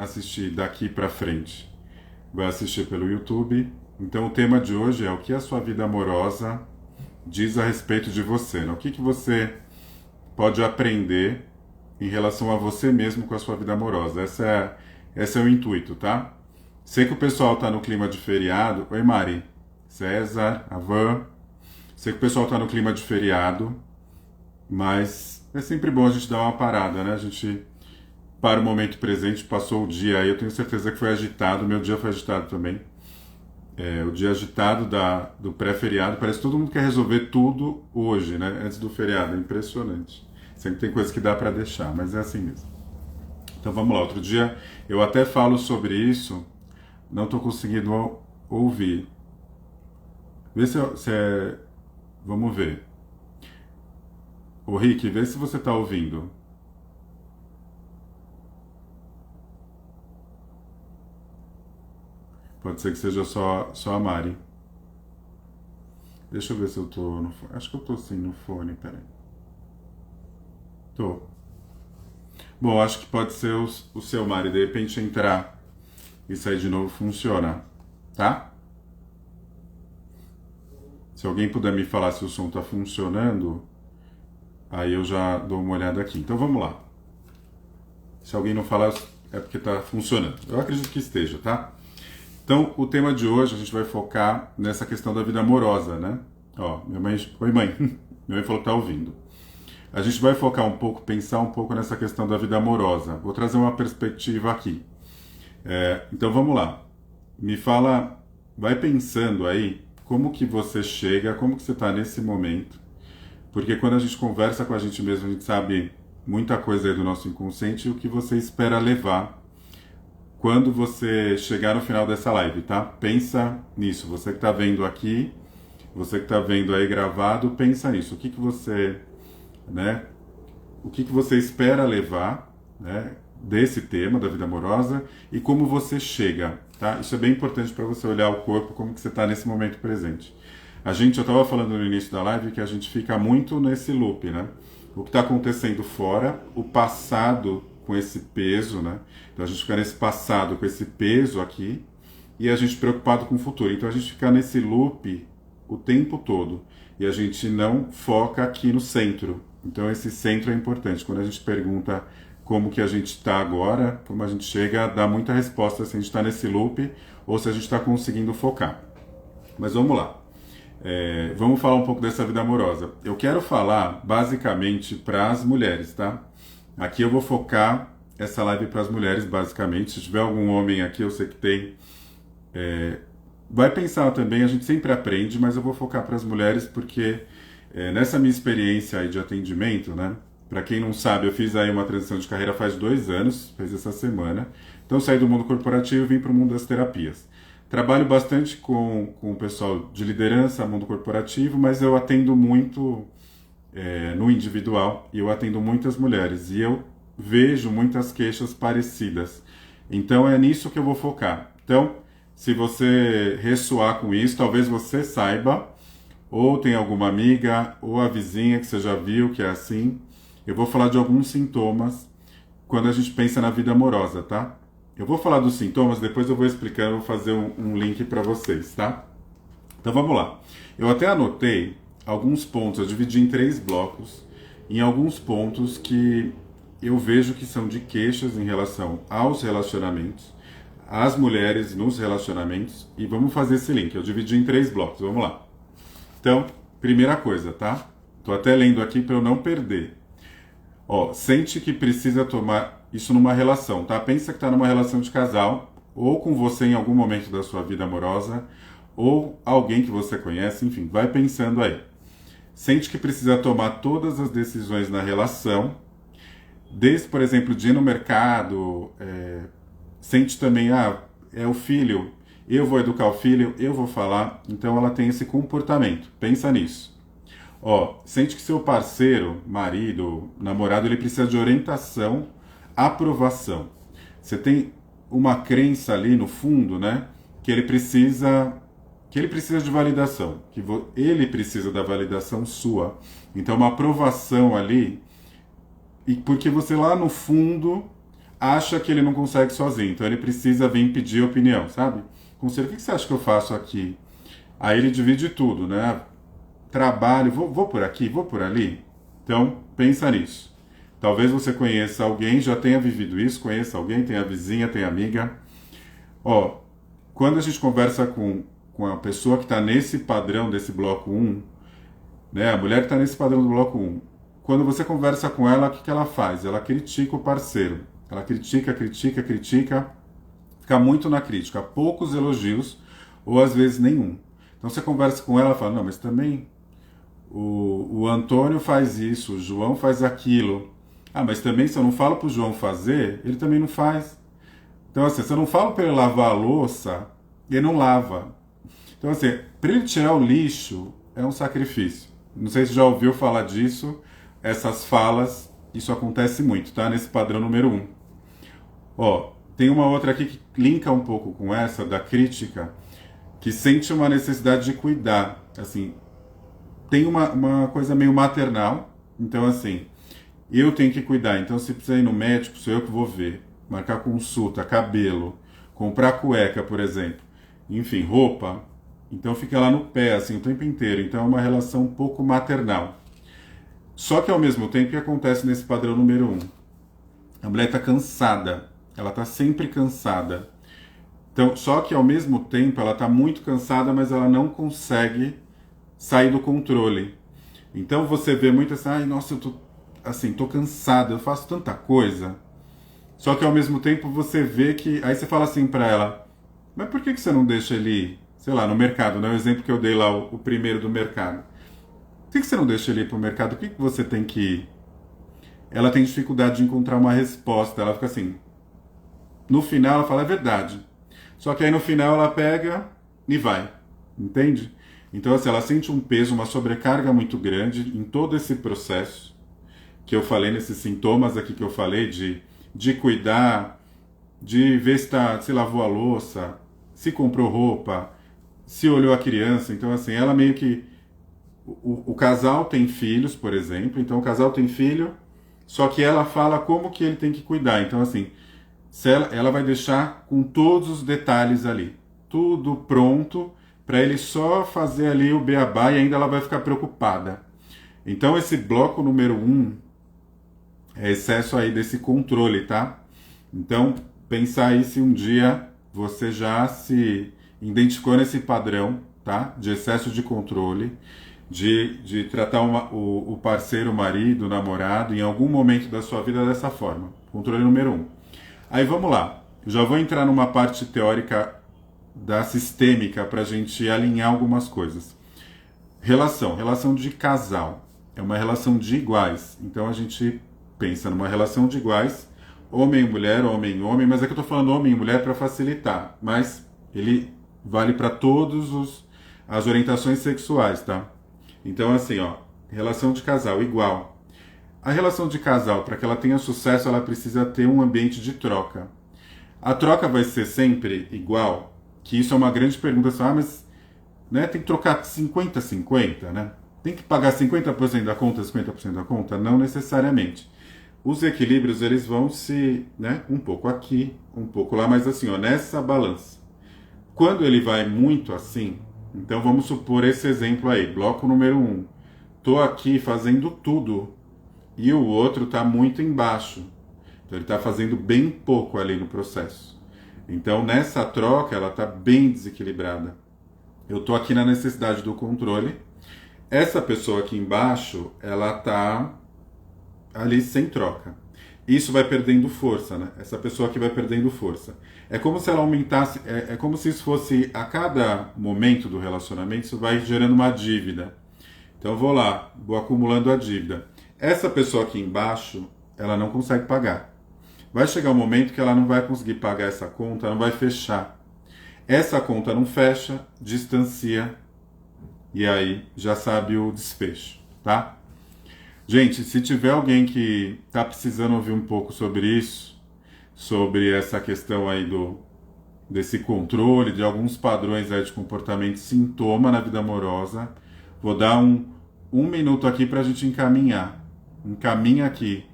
assistir daqui para frente vai assistir pelo YouTube. Então o tema de hoje é o que a sua vida amorosa diz a respeito de você, né? O que você pode aprender em relação a você mesmo com a sua vida amorosa. Esse é o intuito, tá? Sei que o pessoal tá no clima de feriado. Oi, Mari. César, Avan. Sei que o pessoal tá no clima de feriado, mas é sempre bom a gente dar uma parada, né? A gente para o momento presente, passou o dia aí, eu tenho certeza que foi agitado, meu dia foi agitado também. O dia agitado do pré-feriado, parece que todo mundo quer resolver tudo hoje, né? Antes do feriado, é impressionante. Sempre tem coisa que dá para deixar, mas é assim mesmo. Então vamos lá, outro dia eu até falo sobre isso, não estou conseguindo ouvir. Vê vamos ver. Ô Rick, vê se você está ouvindo. Pode ser que seja só a Mari. Deixa eu ver se eu tô no fone. Acho que eu tô sim no fone, peraí. Tô. Bom, acho que pode ser o seu, Mari. De repente entrar e sair de novo funciona. Tá? Se alguém puder me falar se o som tá funcionando, aí eu já dou uma olhada aqui. Então vamos lá. Se alguém não falar, é porque tá funcionando. Eu acredito que esteja, tá? Então, o tema de hoje a gente vai focar nessa questão da vida amorosa, né? Ó, minha mãe... Oi, mãe. Minha mãe falou que tá ouvindo. A gente vai focar um pouco, pensar um pouco nessa questão da vida amorosa. Vou trazer uma perspectiva aqui. Então, vamos lá. Me fala, vai pensando aí como que você chega, como que você está nesse momento. Porque quando a gente conversa com a gente mesmo, a gente sabe muita coisa aí do nosso inconsciente e o que você espera levar quando você chegar no final dessa live, tá? Pensa nisso. Você que está vendo aqui, você que está vendo aí gravado, pensa nisso. O que você, né? O que você espera levar, né? Desse tema da vida amorosa e como você chega, tá? Isso é bem importante para você olhar o corpo, como que você está nesse momento presente. Eu estava falando no início da live que a gente fica muito nesse loop, né? O que está acontecendo fora, o passado com esse peso, né? Então a gente fica nesse passado com esse peso aqui e a gente preocupado com o futuro. Então a gente fica nesse loop o tempo todo e a gente não foca aqui no centro. Então esse centro é importante. Quando a gente pergunta como que a gente está agora, como a gente chega, dá muita resposta se a gente está nesse loop ou se a gente está conseguindo focar. Mas vamos lá. Vamos falar um pouco dessa vida amorosa. Eu quero falar basicamente para as mulheres, tá? Aqui eu vou focar essa live para as mulheres, basicamente. Se tiver algum homem aqui, eu sei que tem. Vai pensar também, a gente sempre aprende, mas eu vou focar para as mulheres porque nessa minha experiência aí de atendimento, né? Para quem não sabe, eu fiz aí uma transição de carreira faz 2 anos, fez essa semana. Então saí do mundo corporativo e vim para o mundo das terapias. Trabalho bastante com o pessoal de liderança, mundo corporativo, mas eu atendo muito no individual e eu atendo muitas mulheres e eu vejo muitas queixas parecidas. Então é nisso que eu vou focar. Então, se você ressoar com isso, talvez você saiba, ou tem alguma amiga, ou a vizinha que você já viu que é assim. Eu vou falar de alguns sintomas quando a gente pensa na vida amorosa, tá? Eu vou falar dos sintomas, depois eu vou explicando, vou fazer um link para vocês, tá? Então vamos lá. Eu até anotei alguns pontos, eu dividi em 3 blocos, em alguns pontos que eu vejo que são de queixas em relação aos relacionamentos, às mulheres nos relacionamentos, e vamos fazer esse link. Eu dividi em 3 blocos, vamos lá. Então, primeira coisa, tá? Tô até lendo aqui para eu não perder. Ó, sente que precisa tomar isso numa relação, tá? Pensa que está numa relação de casal, ou com você em algum momento da sua vida amorosa, ou alguém que você conhece, enfim, vai pensando aí. Sente que precisa tomar todas as decisões na relação, desde, por exemplo, de ir no mercado, sente também, é o filho, eu vou educar o filho, eu vou falar, então ela tem esse comportamento, pensa nisso. Ó, sente que seu parceiro, marido, namorado, ele precisa de orientação, aprovação. Você tem uma crença ali no fundo, né, que ele precisa de validação, que ele precisa da validação sua. Então uma aprovação ali, e porque você lá no fundo acha que ele não consegue sozinho, então ele precisa vir pedir opinião, sabe? Conselho, o que você acha que eu faço aqui? Aí ele divide tudo, né? Trabalho, vou por aqui, vou por ali. Então, pensa nisso. Talvez você conheça alguém, já tenha vivido isso, conheça alguém, tem a vizinha, tem a amiga. Ó, quando a gente conversa com a pessoa que está nesse padrão desse bloco 1, né? A mulher que está nesse padrão do bloco 1, quando você conversa com ela, o que ela faz? Ela critica o parceiro. Ela critica, critica, critica, fica muito na crítica, poucos elogios, ou às vezes nenhum. Então você conversa com ela e fala, não, mas também o Antônio faz isso, o João faz aquilo. Ah, mas também se eu não falo pro João fazer, ele também não faz. Então assim, se eu não falo para ele lavar a louça, ele não lava. Então assim, para ele tirar o lixo, é um sacrifício. Não sei se já ouviu falar disso, essas falas, isso acontece muito, tá? Nesse padrão número 1. Ó, tem uma outra aqui que linka um pouco com essa, da crítica, que sente uma necessidade de cuidar. Assim, tem uma coisa meio maternal, então assim, eu tenho que cuidar. Então se precisa ir no médico, sou eu que vou ver. Marcar consulta, cabelo, comprar cueca, por exemplo. Enfim, roupa. Então fica lá no pé, assim, o tempo inteiro. Então é uma relação um pouco maternal. Só que ao mesmo tempo, o que acontece nesse padrão número 1? A mulher está cansada. Ela está sempre cansada. Então, só que ao mesmo tempo ela está muito cansada, mas ela não consegue sair do controle. Então você vê muito assim, ai, nossa, tô cansada, eu faço tanta coisa. Só que ao mesmo tempo você vê que, aí você fala assim para ela, mas por que você não deixa ele ir, sei lá, no mercado, né? O exemplo que eu dei lá, o primeiro do mercado. Por que você não deixa ele ir pro mercado? Por que você tem que ir? Ela tem dificuldade de encontrar uma resposta, ela fica assim. No final ela fala, é verdade. Só que aí no final ela pega e vai, entende? Então assim, ela sente um peso, uma sobrecarga muito grande em todo esse processo que eu falei, nesses sintomas aqui que eu falei, de cuidar, de ver se lavou a louça, se comprou roupa, se olhou a criança. Então assim, ela meio que... O casal tem filhos, por exemplo, então o casal tem filho, só que ela fala como que ele tem que cuidar. Então assim, ela vai deixar com todos os detalhes ali, tudo pronto, para ele só fazer ali o beabá, e ainda ela vai ficar preocupada. Então esse bloco número 1 é excesso aí desse controle, tá? Então pensar aí se um dia você já se identificou nesse padrão, tá? De excesso de controle, de tratar o parceiro, o marido, o namorado, em algum momento da sua vida dessa forma. Controle número 1. Aí vamos lá, já vou entrar numa parte teórica da sistêmica para a gente alinhar algumas coisas. Relação de casal, é uma relação de iguais. Então a gente pensa numa relação de iguais, homem e mulher, homem e homem, mas aqui eu estou falando homem e mulher para facilitar, mas ele vale para todos as orientações sexuais, tá? Então assim, ó, relação de casal igual. A relação de casal, para que ela tenha sucesso, ela precisa ter um ambiente de troca. A troca vai ser sempre igual? Que isso é uma grande pergunta. Assim, mas né, tem que trocar 50-50, né? Tem que pagar 50% da conta, 50% da conta? Não necessariamente. Os equilíbrios, eles vão se... né, um pouco aqui, um pouco lá, mas assim, ó, nessa balança. Quando ele vai muito assim, então vamos supor esse exemplo aí, bloco número 1. Tô aqui fazendo tudo, e o outro está muito embaixo. Então ele está fazendo bem pouco ali no processo. Então nessa troca ela está bem desequilibrada. Eu estou aqui na necessidade do controle. Essa pessoa aqui embaixo, ela está ali sem troca. Isso vai perdendo força, né? Essa pessoa aqui vai perdendo força. É como se ela aumentasse, é como se isso fosse, a cada momento do relacionamento, isso vai gerando uma dívida. Então eu vou lá, vou acumulando a dívida. Essa pessoa aqui embaixo, ela não consegue pagar. Vai chegar um momento que ela não vai conseguir pagar essa conta, não vai fechar. Essa conta não fecha, distancia, e aí já sabe o desfecho, tá? Gente, se tiver alguém que está precisando ouvir um pouco sobre isso, sobre essa questão aí desse controle, de alguns padrões aí de comportamento, sintoma na vida amorosa, vou dar um minuto aqui para a gente encaminhar. Encaminha aqui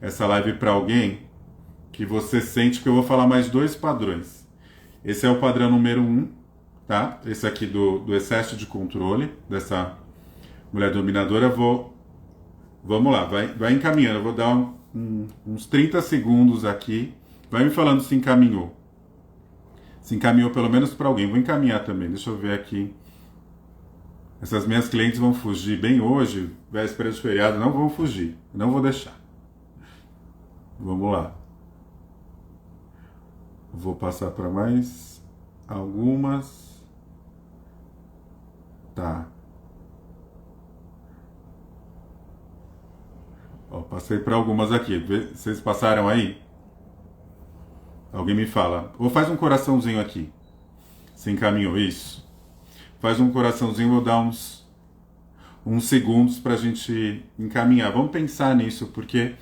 essa live para alguém que você sente, que eu vou falar mais dois padrões. Esse é o padrão número 1, tá? Esse aqui do excesso de controle, dessa mulher dominadora. Vamos lá, vai encaminhando. Eu vou dar uns 30 segundos aqui. Vai me falando se encaminhou. Se encaminhou pelo menos para alguém. Vou encaminhar também, deixa eu ver aqui. Essas minhas clientes vão fugir bem hoje, véspera de feriado, não vão fugir. Não vou deixar. Vamos lá. Vou passar para mais algumas. Tá. Ó, passei para algumas aqui. Vocês passaram aí? Alguém me fala. Ou faz um coraçãozinho aqui. Se encaminhou, isso. Faz um coraçãozinho, vou dar uns segundos para a gente encaminhar. Vamos pensar nisso, porque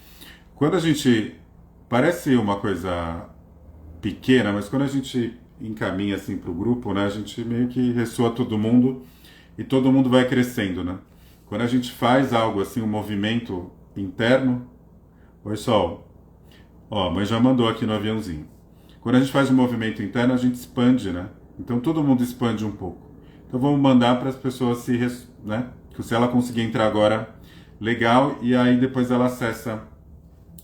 quando a gente... Parece uma coisa pequena, mas quando a gente encaminha assim para o grupo, né, a gente meio que ressoa todo mundo e todo mundo vai crescendo, né? Quando a gente faz algo assim, um movimento interno... Oi, Sol. Ó, a mãe já mandou aqui no aviãozinho. Quando a gente faz um movimento interno, a gente expande, né? Então todo mundo expande um pouco. Então vamos mandar para as pessoas né? Que se ela conseguir entrar agora, legal, e aí depois ela acessa.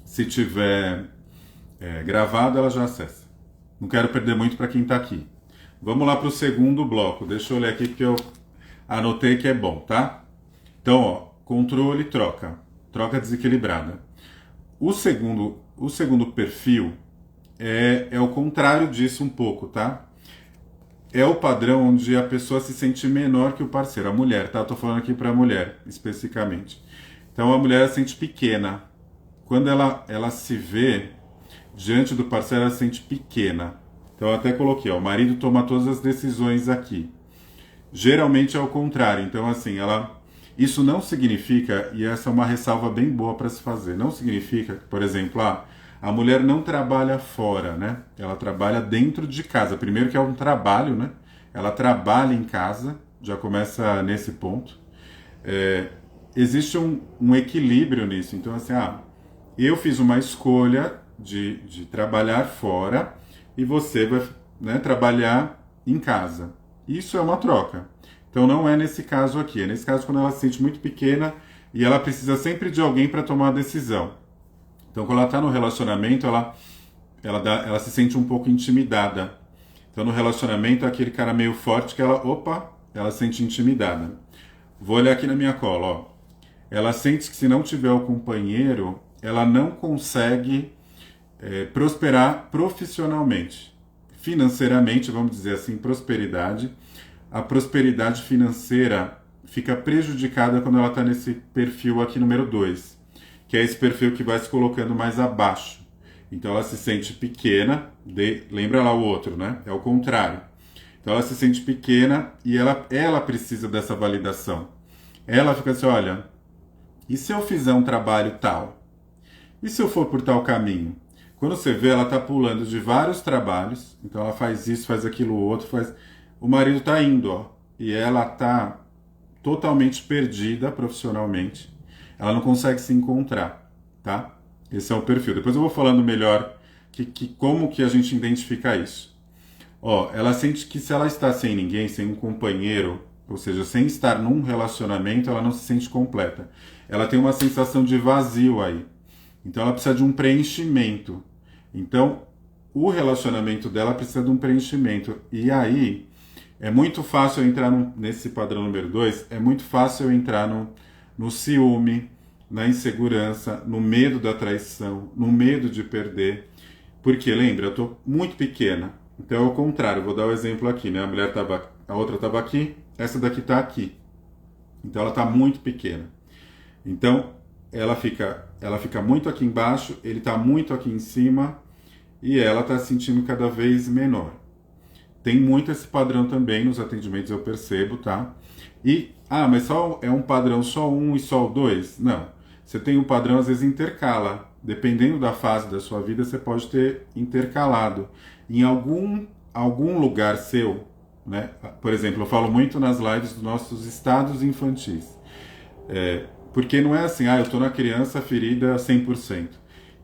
Se tiver gravado, ela já acessa. Não quero perder muito para quem está aqui. Vamos lá para o segundo bloco. Deixa eu ler aqui porque eu anotei que é bom, tá? Então, ó, controle, troca. Troca desequilibrada. O segundo perfil é o contrário disso um pouco, tá? É o padrão onde a pessoa se sente menor que o parceiro, a mulher, tá? Eu tô falando aqui para a mulher, especificamente. Então a mulher se sente pequena. Quando ela se vê diante do parceiro, ela se sente pequena. Então eu até coloquei, ó, o marido toma todas as decisões aqui. Geralmente é o contrário. Então assim, isso não significa, e essa é uma ressalva bem boa para se fazer, não significa que, por exemplo, a mulher não trabalha fora, né? Ela trabalha dentro de casa. Primeiro que é um trabalho, né? Ela trabalha em casa, já começa nesse ponto. Existe um equilíbrio nisso. Então, assim, eu fiz uma escolha de trabalhar fora e você vai, né, trabalhar em casa. Isso é uma troca. Então não é nesse caso aqui. É nesse caso quando ela se sente muito pequena e ela precisa sempre de alguém para tomar a decisão. Então quando ela está no relacionamento, ela se sente um pouco intimidada. Então no relacionamento é aquele cara meio forte que ela se sente intimidada. Vou olhar aqui na minha cola, ó. Ela sente que se não tiver o companheiro, ela não consegue prosperar profissionalmente. Financeiramente, vamos dizer assim, prosperidade. A prosperidade financeira fica prejudicada quando ela está nesse perfil aqui número 2, que é esse perfil que vai se colocando mais abaixo. Então ela se sente pequena, lembra lá o outro, né? É o contrário. Então ela se sente pequena e ela precisa dessa validação. Ela fica assim, olha, e se eu fizer um trabalho tal? E se eu for por tal caminho? Quando você vê, ela está pulando de vários trabalhos, então ela faz isso, faz aquilo outro, o marido está indo, ó, e ela está totalmente perdida profissionalmente. Ela não consegue se encontrar, tá? Esse é o perfil. Depois eu vou falando melhor como que a gente identifica isso. Ó, ela sente que se ela está sem ninguém, sem um companheiro, ou seja, sem estar num relacionamento, ela não se sente completa. Ela tem uma sensação de vazio aí. Então ela precisa de um preenchimento. Então o relacionamento dela precisa de um preenchimento. E aí é muito fácil eu entrar nesse padrão número 2, é muito fácil eu entrar no ciúme, na insegurança, no medo da traição, no medo de perder. Porque, lembra, eu estou muito pequena. Então é o contrário, vou dar o exemplo aqui, né? A outra estava aqui, essa daqui está aqui. Então ela está muito pequena. Então ela fica muito aqui embaixo, ele está muito aqui em cima e ela está se sentindo cada vez menor. Tem muito esse padrão também nos atendimentos, eu percebo, tá? Mas só é um padrão só um e só o 2? Não. Você tem um padrão, às vezes intercala. Dependendo da fase da sua vida, você pode ter intercalado. Em algum lugar seu, né? Por exemplo, eu falo muito nas lives dos nossos estados infantis. Porque não é assim, eu estou na criança ferida 100%.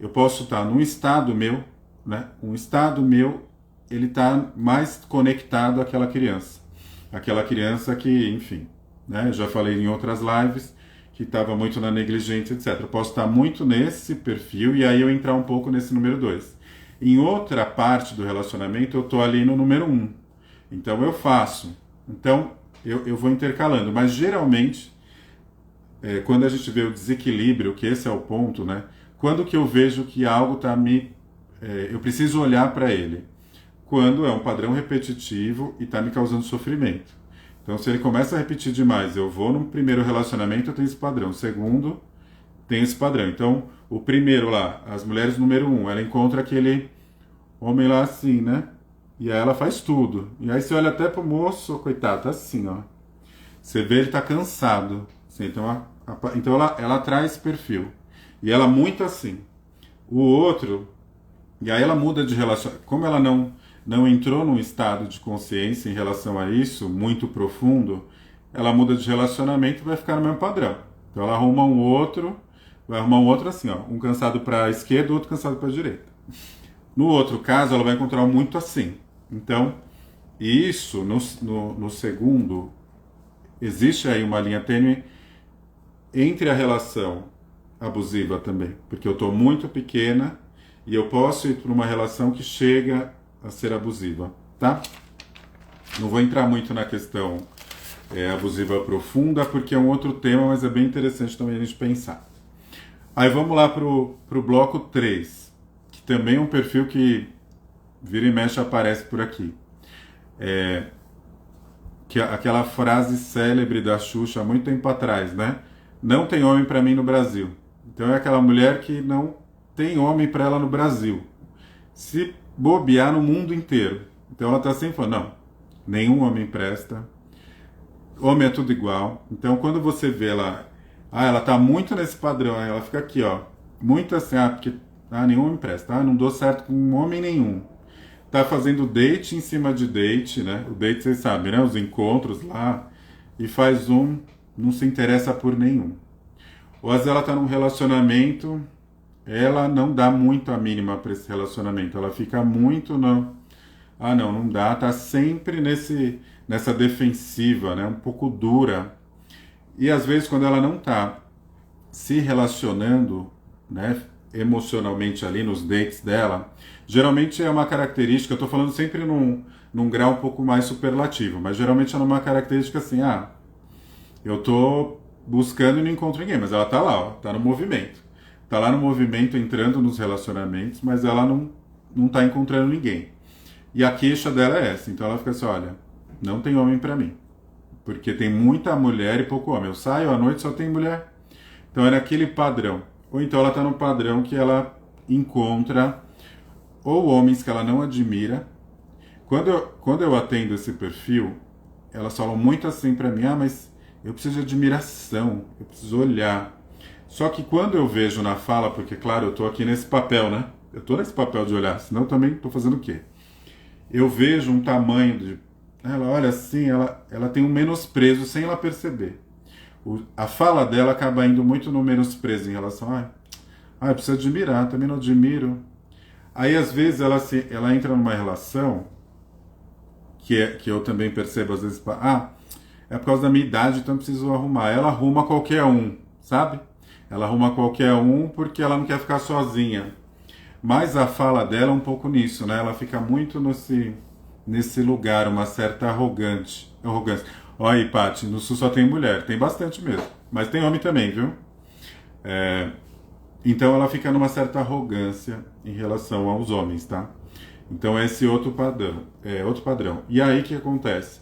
eu posso estar num estado meu, né? Um estado meu, ele está mais conectado àquela criança. Aquela criança que, enfim, né? Eu já falei em outras lives, que estava muito na negligência, etc. Eu posso estar muito nesse perfil e aí eu entrar um pouco nesse número 2. Em outra parte do relacionamento, eu estou ali no número 1. Então eu faço. Então eu vou intercalando. Mas geralmente, quando a gente vê o desequilíbrio, que esse é o ponto, né? Quando que eu vejo que algo está me... eu preciso olhar para ele. Quando é um padrão repetitivo e está me causando sofrimento. Então, se ele começa a repetir demais, eu vou no primeiro relacionamento, eu tenho esse padrão. Segundo, tem esse padrão. Então, o primeiro lá, as mulheres número 1, ela encontra aquele homem lá assim, né? E aí ela faz tudo. E aí você olha até pro moço, coitado, tá assim, ó. Você vê ele tá cansado. Assim, então ela traz esse perfil. E ela muito assim. O outro, e aí ela muda de relacionamento. Como ela não entrou num estado de consciência em relação a isso, muito profundo, ela muda de relacionamento e vai ficar no mesmo padrão. Então ela arruma um outro, vai arrumar um outro assim, ó, um cansado para a esquerda, outro cansado para a direita. No outro caso, ela vai encontrar um muito assim. Então, isso, no segundo, existe aí uma linha tênue entre a relação abusiva também, porque eu estou muito pequena e eu posso ir para uma relação que chega a ser abusiva, tá? Não vou entrar muito na questão abusiva profunda, porque é um outro tema, mas é bem interessante também a gente pensar. Aí vamos lá pro bloco 3, que também é um perfil que vira e mexe aparece por aqui. Aquela frase célebre da Xuxa há muito tempo atrás, né? Não tem homem para mim no Brasil. Então é aquela mulher que não tem homem para ela no Brasil. Se bobear no mundo inteiro. Então ela está sempre falando, não, nenhum homem presta, homem é tudo igual. Então quando você vê ela, ela está muito nesse padrão, aí ela fica aqui, ó, muito assim, porque nenhum homem presta, não dou certo com homem nenhum. Tá fazendo date em cima de date, né? O date, vocês sabem, né? Os encontros lá, e faz não se interessa por nenhum. Ou às vezes ela tá num relacionamento, ela não dá muito a mínima para esse relacionamento, ela fica muito não dá, tá sempre nessa defensiva, né, um pouco dura. E às vezes quando ela não tá se relacionando, né, emocionalmente ali nos dates dela, geralmente é uma característica, eu tô falando sempre num grau um pouco mais superlativo, mas geralmente é uma característica assim, eu tô buscando e não encontro ninguém, mas ela tá lá, ó, tá no movimento. Tá lá no movimento, entrando nos relacionamentos, mas ela não tá encontrando ninguém. E a queixa dela é essa. Então ela fica assim, olha, não tem homem pra mim. Porque tem muita mulher e pouco homem. Eu saio à noite, só tem mulher. Então é naquele padrão. Ou então ela tá no padrão que ela encontra ou homens que ela não admira. Quando eu atendo esse perfil, elas falam muito assim pra mim, mas eu preciso de admiração, eu preciso olhar. Só que quando eu vejo na fala, porque claro, eu tô aqui nesse papel, né? Eu tô nesse papel de olhar, senão eu também tô fazendo o quê? Eu vejo um tamanho de... Ela olha assim, ela tem um menosprezo sem ela perceber. A fala dela acaba indo muito no menosprezo em relação a... eu preciso admirar, também não admiro. Aí às vezes ela entra numa relação que eu também percebo às vezes, é por causa da minha idade, então eu preciso arrumar. Ela arruma qualquer um, sabe? Ela arruma qualquer um porque ela não quer ficar sozinha. Mas a fala dela é um pouco nisso, né? Ela fica muito nesse lugar, uma certa arrogância. Olha aí, Paty, no Sul só tem mulher. Tem bastante mesmo. Mas tem homem também, viu? Então ela fica numa certa arrogância em relação aos homens, tá? Então esse outro padrão. E aí o que acontece?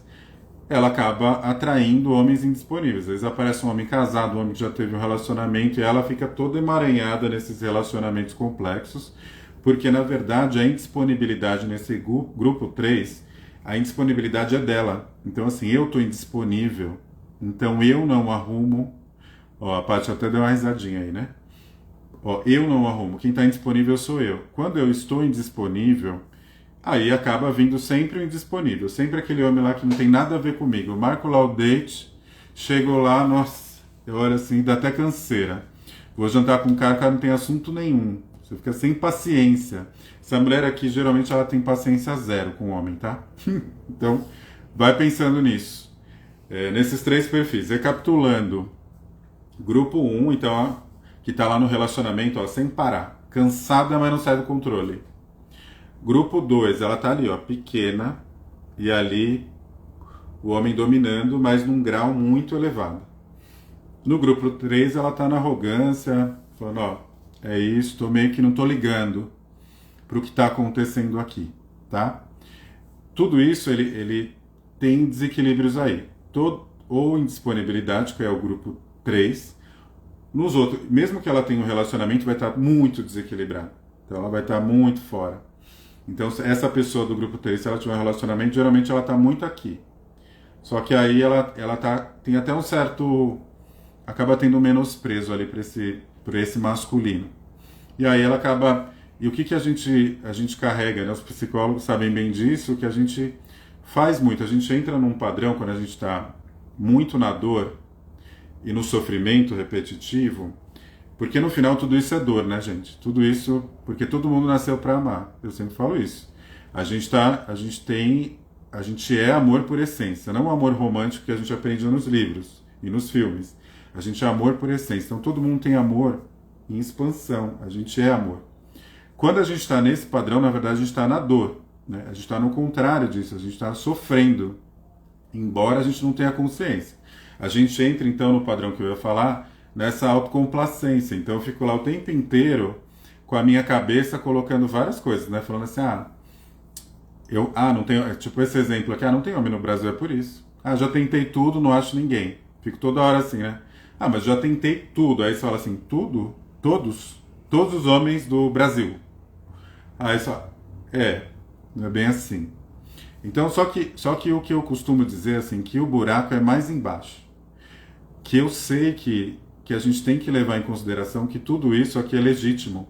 Ela acaba atraindo homens indisponíveis. Às vezes aparece um homem casado, um homem que já teve um relacionamento, e ela fica toda emaranhada nesses relacionamentos complexos, porque na verdade a indisponibilidade nesse grupo 3, a indisponibilidade é dela. Então assim, eu estou indisponível, então eu não arrumo. Ó, a Paty até deu uma risadinha aí, né? Ó, eu não arrumo, quem está indisponível sou eu. Quando eu estou indisponível, aí acaba vindo sempre o indisponível, sempre aquele homem lá que não tem nada a ver comigo. Eu marco lá o date, chego lá, nossa, eu olho assim, dá até canseira. Vou jantar com um cara que não tem assunto nenhum. Você fica sem paciência. Essa mulher aqui, geralmente, ela tem paciência zero com o homem, tá? Então, vai pensando nisso. Nesses 3 perfis. Recapitulando. Grupo 1, então, ó, que tá lá no relacionamento, ó, sem parar. Cansada, mas não sai do controle. Grupo 2, ela tá ali, ó, pequena. E ali, o homem dominando, mas num grau muito elevado. No grupo 3, ela tá na arrogância, falando, ó, é isso, tô meio que não tô ligando pro que tá acontecendo aqui, tá? Tudo isso, ele tem desequilíbrios aí. Ou indisponibilidade, que é o grupo 3. Nos outros, mesmo que ela tenha um relacionamento, vai estar muito desequilibrada. Então, ela vai estar muito fora. Então, essa pessoa do grupo 3, se ela tiver um relacionamento, geralmente ela tá muito aqui. Só que aí ela tem até um certo... acaba tendo um menosprezo ali por esse masculino. E aí ela acaba... E o que a gente carrega, né? Os psicólogos sabem bem disso, que a gente faz muito. A gente entra num padrão, quando a gente está muito na dor e no sofrimento repetitivo, porque no final tudo isso é dor, né, gente? Tudo isso... Porque todo mundo nasceu para amar. Eu sempre falo isso. A gente é amor por essência, não o amor romântico que a gente aprende nos livros e nos filmes. A gente é amor por essência. Então todo mundo tem amor em expansão. A gente é amor. Quando a gente está nesse padrão, na verdade a gente está na dor. Né? A gente está no contrário disso. A gente está sofrendo. Embora a gente não tenha consciência. A gente entra então no padrão que eu ia falar, nessa autocomplacência. Então eu fico lá o tempo inteiro com a minha cabeça colocando várias coisas, né? Falando assim, não tenho, tipo esse exemplo aqui, não tem homem no Brasil, é por isso. Já tentei tudo, não acho ninguém. Fico toda hora assim, né? Mas já tentei tudo. Aí você fala assim, tudo? Todos os homens do Brasil. Aí só, não é bem assim. Então, só que o que eu costumo dizer, assim, que o buraco é mais embaixo. Que eu sei que a gente tem que levar em consideração que tudo isso aqui é legítimo.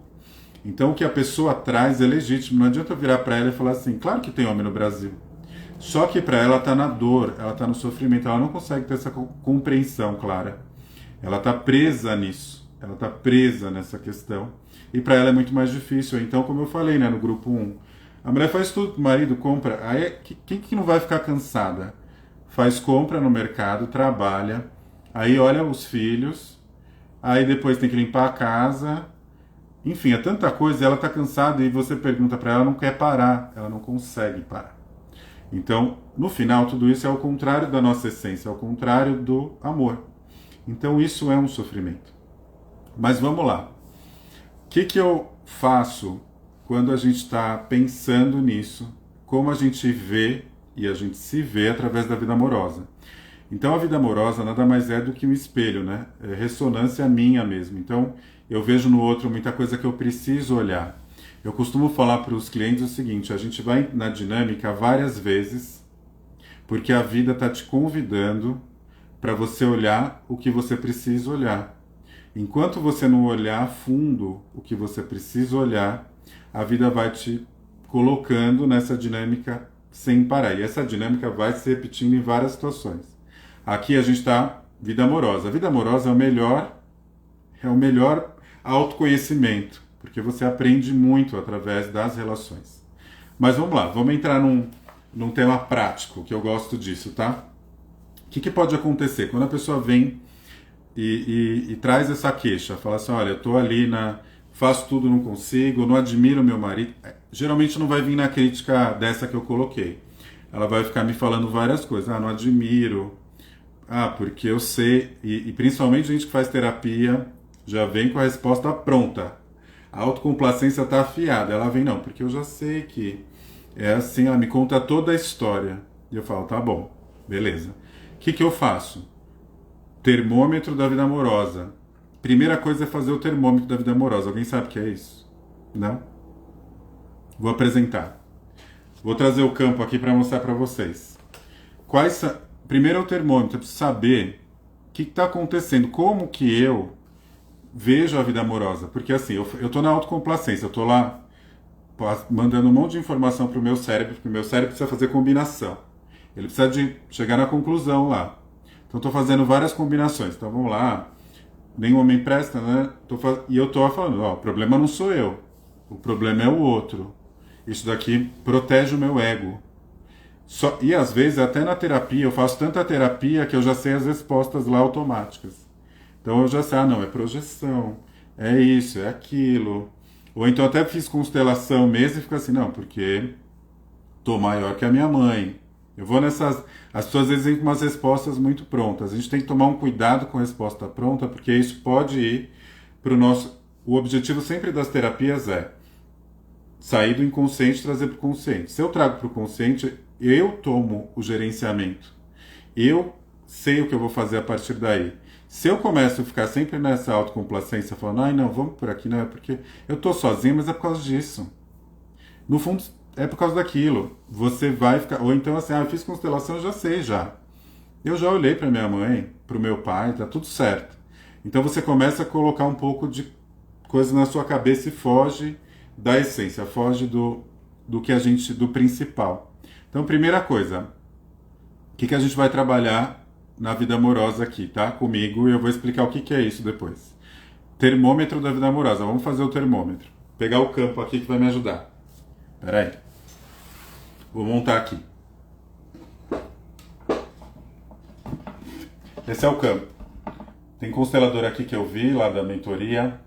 Então, o que a pessoa traz é legítimo. Não adianta eu virar para ela e falar assim, claro que tem homem no Brasil. Só que para ela está na dor, ela está no sofrimento, ela não consegue ter essa compreensão clara. Ela está presa nisso, ela está presa nessa questão. E para ela é muito mais difícil. Então, como eu falei, né, no grupo 1, a mulher faz tudo, o marido compra. Aí, quem que não vai ficar cansada? Faz compra no mercado, trabalha, aí olha os filhos, aí depois tem que limpar a casa. Enfim, é tanta coisa, e ela está cansada e você pergunta para ela, não quer parar, ela não consegue parar. Então, no final, tudo isso é ao contrário da nossa essência, é ao contrário do amor. Então, isso é um sofrimento. Mas vamos lá. O que eu faço quando a gente está pensando nisso? Como a gente vê e a gente se vê através da vida amorosa? Então, a vida amorosa nada mais é do que um espelho, né? É ressonância minha mesmo. Então, eu vejo no outro muita coisa que eu preciso olhar. Eu costumo falar para os clientes o seguinte, a gente vai na dinâmica várias vezes, porque a vida está te convidando para você olhar o que você precisa olhar. Enquanto você não olhar a fundo o que você precisa olhar, a vida vai te colocando nessa dinâmica sem parar. E essa dinâmica vai se repetindo em várias situações. Aqui a gente está vida amorosa. A vida amorosa é o melhor autoconhecimento, porque você aprende muito através das relações. Mas vamos lá, vamos entrar num tema prático, que eu gosto disso, tá? O que pode acontecer? Quando a pessoa vem e traz essa queixa, fala assim, olha, eu tô ali faço tudo, não consigo, não admiro meu marido. Geralmente não vai vir na crítica dessa que eu coloquei. Ela vai ficar me falando várias coisas. Não admiro. Porque eu sei. E principalmente gente que faz terapia já vem com a resposta pronta. A autocomplacência tá afiada. Ela vem, não, porque eu já sei que é assim, ela me conta toda a história. E eu falo, tá bom, beleza. O que eu faço? Termômetro da vida amorosa. Primeira coisa é fazer o termômetro da vida amorosa. Alguém sabe o que é isso? Não? Vou apresentar. Vou trazer o campo aqui para mostrar para vocês. Primeiro é o termômetro. Eu preciso saber o que está acontecendo. Como que eu vejo a vida amorosa? Porque assim, eu estou na autocomplacência. Eu estou lá mandando um monte de informação para o meu cérebro, porque o meu cérebro precisa fazer combinação. Ele precisa de chegar na conclusão lá. Então estou fazendo várias combinações. Então vamos lá. Nenhum homem presta, né? E eu estou falando, o problema não sou eu. O problema é o outro. Isso daqui protege o meu ego. E às vezes, até na terapia, eu faço tanta terapia que eu já sei as respostas lá automáticas. Então eu já sei, não, é projeção, é isso, é aquilo. Ou então até fiz constelação mesmo e fica assim, não, porque tô maior que a minha mãe. Eu vou nessas. As pessoas às vezes vêm com umas respostas muito prontas. A gente tem que tomar um cuidado com a resposta pronta, porque isso pode ir para o nosso. O objetivo sempre das terapias é sair do inconsciente e trazer para o consciente. Se eu trago para o consciente, eu tomo o gerenciamento. Eu sei o que eu vou fazer a partir daí. Se eu começo a ficar sempre nessa autocomplacência, falando, ai não, vamos por aqui, não é porque eu tô sozinho, mas é por causa disso. No fundo, é por causa daquilo. Você vai ficar. Ou então assim, eu fiz constelação, eu já sei já. Eu já olhei para minha mãe, para o meu pai, tá tudo certo. Então você começa a colocar um pouco de coisa na sua cabeça e foge da essência, foge do que a gente, do principal. Então, primeira coisa, o que a gente vai trabalhar na vida amorosa aqui, tá? Comigo, e eu vou explicar o que é isso depois. Termômetro da vida amorosa. Vamos fazer o termômetro. Pegar o campo aqui que vai me ajudar. Pera aí. Vou montar aqui. Esse é o campo. Tem constelador aqui que eu vi lá da mentoria.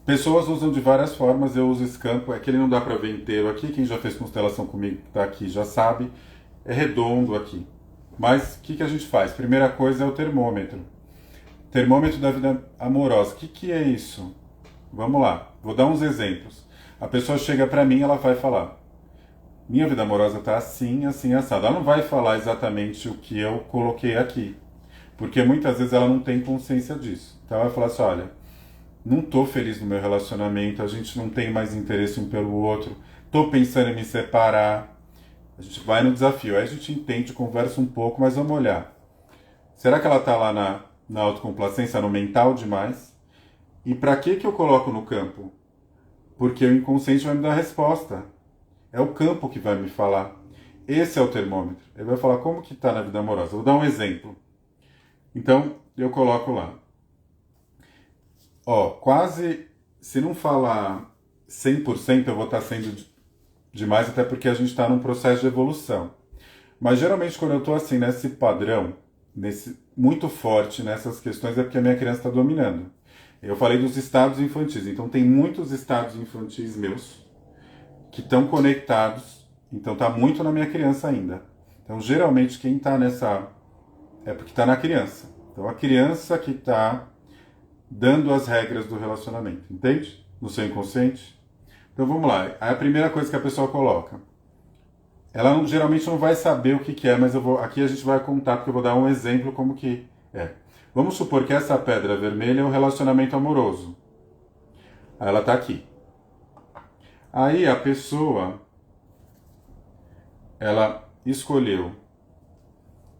Pessoas usam de várias formas, eu uso esse campo. É que ele não dá para ver inteiro aqui. Quem já fez constelação comigo que está aqui já sabe. É redondo aqui. Mas o que a gente faz? Primeira coisa é o termômetro. Termômetro da vida amorosa. O que é isso? Vamos lá. Vou dar uns exemplos. A pessoa chega para mim, ela vai falar: minha vida amorosa está assim, assim, assado. Ela não vai falar exatamente o que eu coloquei aqui, porque muitas vezes ela não tem consciência disso. Então ela vai falar assim, olha, não estou feliz no meu relacionamento, a gente não tem mais interesse um pelo outro, estou pensando em me separar. A gente vai no desafio, aí a gente entende, conversa um pouco, mas vamos olhar. Será que ela está lá na autocomplacência, no mental demais? E para que eu coloco no campo? Porque o inconsciente vai me dar a resposta. É o campo que vai me falar. Esse é o termômetro. Ele vai falar como que está na vida amorosa. Vou dar um exemplo. Então, eu coloco lá. Ó, quase, se não falar 100%, eu vou estar sendo demais, até porque a gente está num processo de evolução. Mas geralmente quando eu estou assim, nesse padrão, muito forte nessas questões, é porque a minha criança está dominando. Eu falei dos estados infantis. Então tem muitos estados infantis meus que estão conectados, então está muito na minha criança ainda. Então, geralmente, quem está nessa... é porque está na criança. Então, a criança que está dando as regras do relacionamento, entende? No seu inconsciente. Então, vamos lá. Aí a primeira coisa que a pessoa coloca. Ela geralmente não vai saber o que é, mas aqui a gente vai contar, porque eu vou dar um exemplo como que é. Vamos supor que essa pedra vermelha é um relacionamento amoroso. Aí ela está aqui. Aí a pessoa, ela escolheu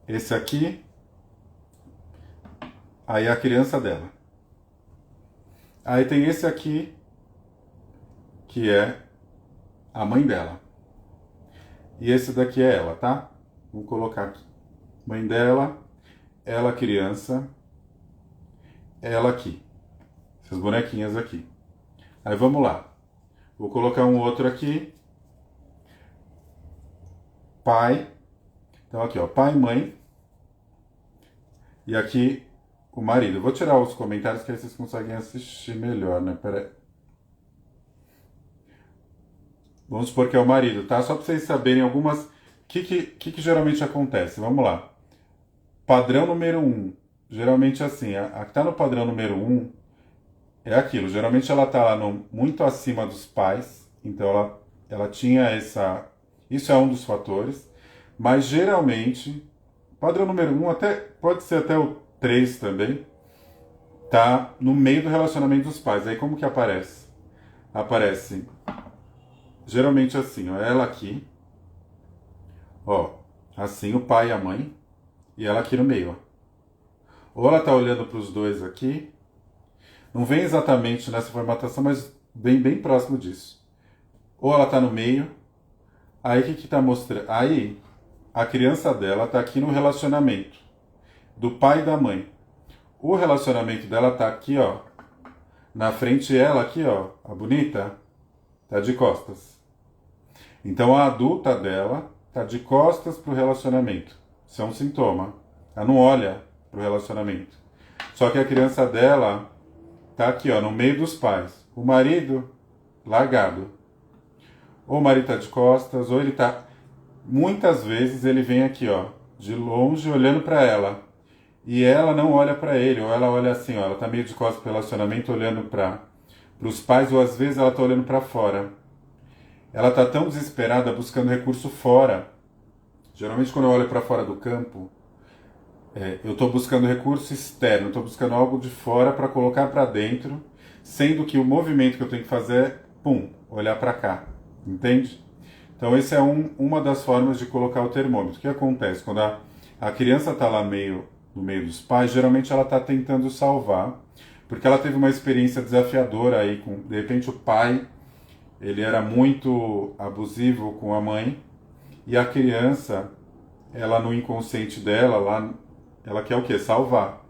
esse aqui, aí a criança dela. Aí tem esse aqui, que é a mãe dela. E esse daqui é ela, tá? Vou colocar aqui. Mãe dela, ela criança, ela aqui. Essas bonequinhas aqui. Aí vamos lá. Vou colocar um outro aqui. Pai. Então aqui, ó, pai e mãe. E aqui o marido. Eu vou tirar os comentários que aí vocês conseguem assistir melhor, né? Pera aí. Vamos supor que é o marido, tá? Só para vocês saberem algumas... O que geralmente acontece? Vamos lá. Padrão número 1. Geralmente assim, a que está no padrão número 1 é aquilo. Geralmente ela está lá muito acima dos pais. Então ela tinha essa... Isso é um dos fatores. Mas geralmente, padrão número 1, até, pode ser até o 3 também, tá no meio do relacionamento dos pais. Aí como que aparece? Aparece... Geralmente assim, ó, ela aqui, ó, assim o pai e a mãe, e ela aqui no meio, ó. Ou ela tá olhando para os dois aqui, não vem exatamente nessa formatação, mas vem bem próximo disso. Ou ela tá no meio, aí o que tá mostrando? Aí a criança dela tá aqui no relacionamento do pai e da mãe. O relacionamento dela tá aqui, ó, Na frente ela aqui, ó, a bonita, tá de costas. Então a adulta dela tá de costas pro relacionamento. Isso é um sintoma. Ela não olha pro relacionamento. Só que a criança dela tá aqui, ó, no meio dos pais. O marido largado. Ou o marido tá de costas, ou ele tá... Muitas vezes ele vem aqui, ó, de longe, olhando para ela. E ela não olha para ele, ou ela olha assim, ó, ela tá meio de costas pro relacionamento, olhando para os pais, ou às vezes ela tá olhando para fora. Ela tá tão desesperada buscando recurso fora. Geralmente quando eu olho para fora do campo, eu estou buscando recurso externo, estou buscando algo de fora para colocar para dentro, sendo que o movimento que eu tenho que fazer é, pum, olhar para cá, entende? Então essa é uma das formas de colocar o termômetro. O que acontece? Quando a criança está lá no meio dos pais, geralmente ela está tentando salvar, porque ela teve uma experiência desafiadora aí, de repente o pai, ele era muito abusivo com a mãe, e a criança, ela no inconsciente dela, lá, ela quer o quê? Salvar.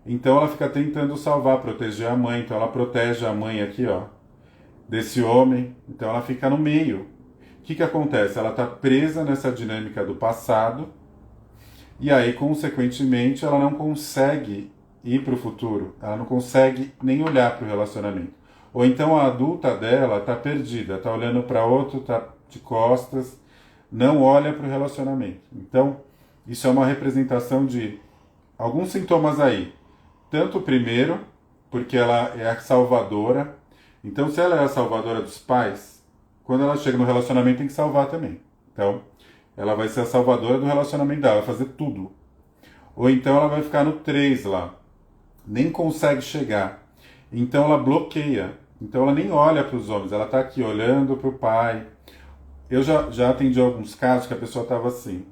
Então ela fica tentando salvar, proteger a mãe. Então ela protege a mãe aqui, ó, desse homem. Então ela fica no meio. O que acontece? Ela está presa nessa dinâmica do passado e aí, consequentemente, ela não consegue ir para o futuro. Ela não consegue nem olhar para o relacionamento. Ou então a adulta dela está perdida, está olhando para outro, está de costas, não olha para o relacionamento. Então, isso é uma representação de alguns sintomas aí. Tanto o primeiro, porque ela é a salvadora. Então, se ela é a salvadora dos pais, quando ela chega no relacionamento tem que salvar também. Então, ela vai ser a salvadora do relacionamento dela, vai fazer tudo. Ou então ela vai ficar no 3 lá, nem consegue chegar. Então ela bloqueia. Então ela nem olha para os homens, ela está aqui olhando para o pai. Eu já atendi alguns casos que a pessoa estava assim.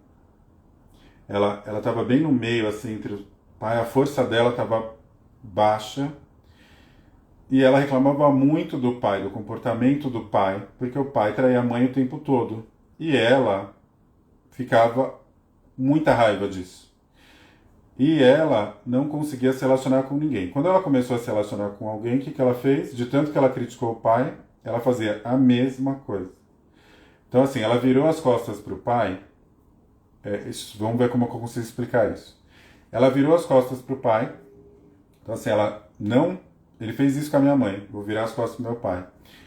Ela estava bem no meio, assim, entre o pai, a força dela estava baixa. E ela reclamava muito do pai, do comportamento do pai, porque o pai traía a mãe o tempo todo. E ela ficava muita raiva disso. E ela não conseguia se relacionar com ninguém. Quando ela começou a se relacionar com alguém, o que ela fez? De tanto que ela criticou o pai, ela fazia a mesma coisa. Então, assim, ela virou as costas para o pai. Vamos ver como eu consigo explicar isso. Ela virou as costas para o pai. Então, assim, ela não... Ele fez isso com a minha mãe. Vou virar as costas para o meu pai.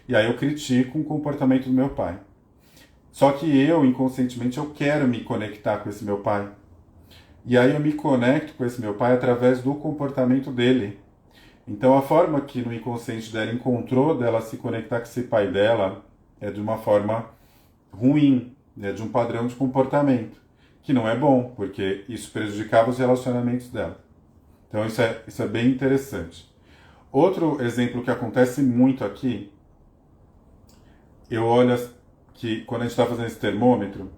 E aí eu critico o comportamento do meu pai. Só que eu, inconscientemente, eu quero me conectar com esse meu pai. E aí eu me conecto com esse meu pai através do comportamento dele. Então a forma que no inconsciente dela encontrou dela se conectar com esse pai dela é de uma forma ruim, é de um padrão de comportamento, que não é bom, porque isso prejudicava os relacionamentos dela. Então isso é bem interessante. Outro exemplo que acontece muito aqui, eu olho que quando a gente está fazendo esse termômetro,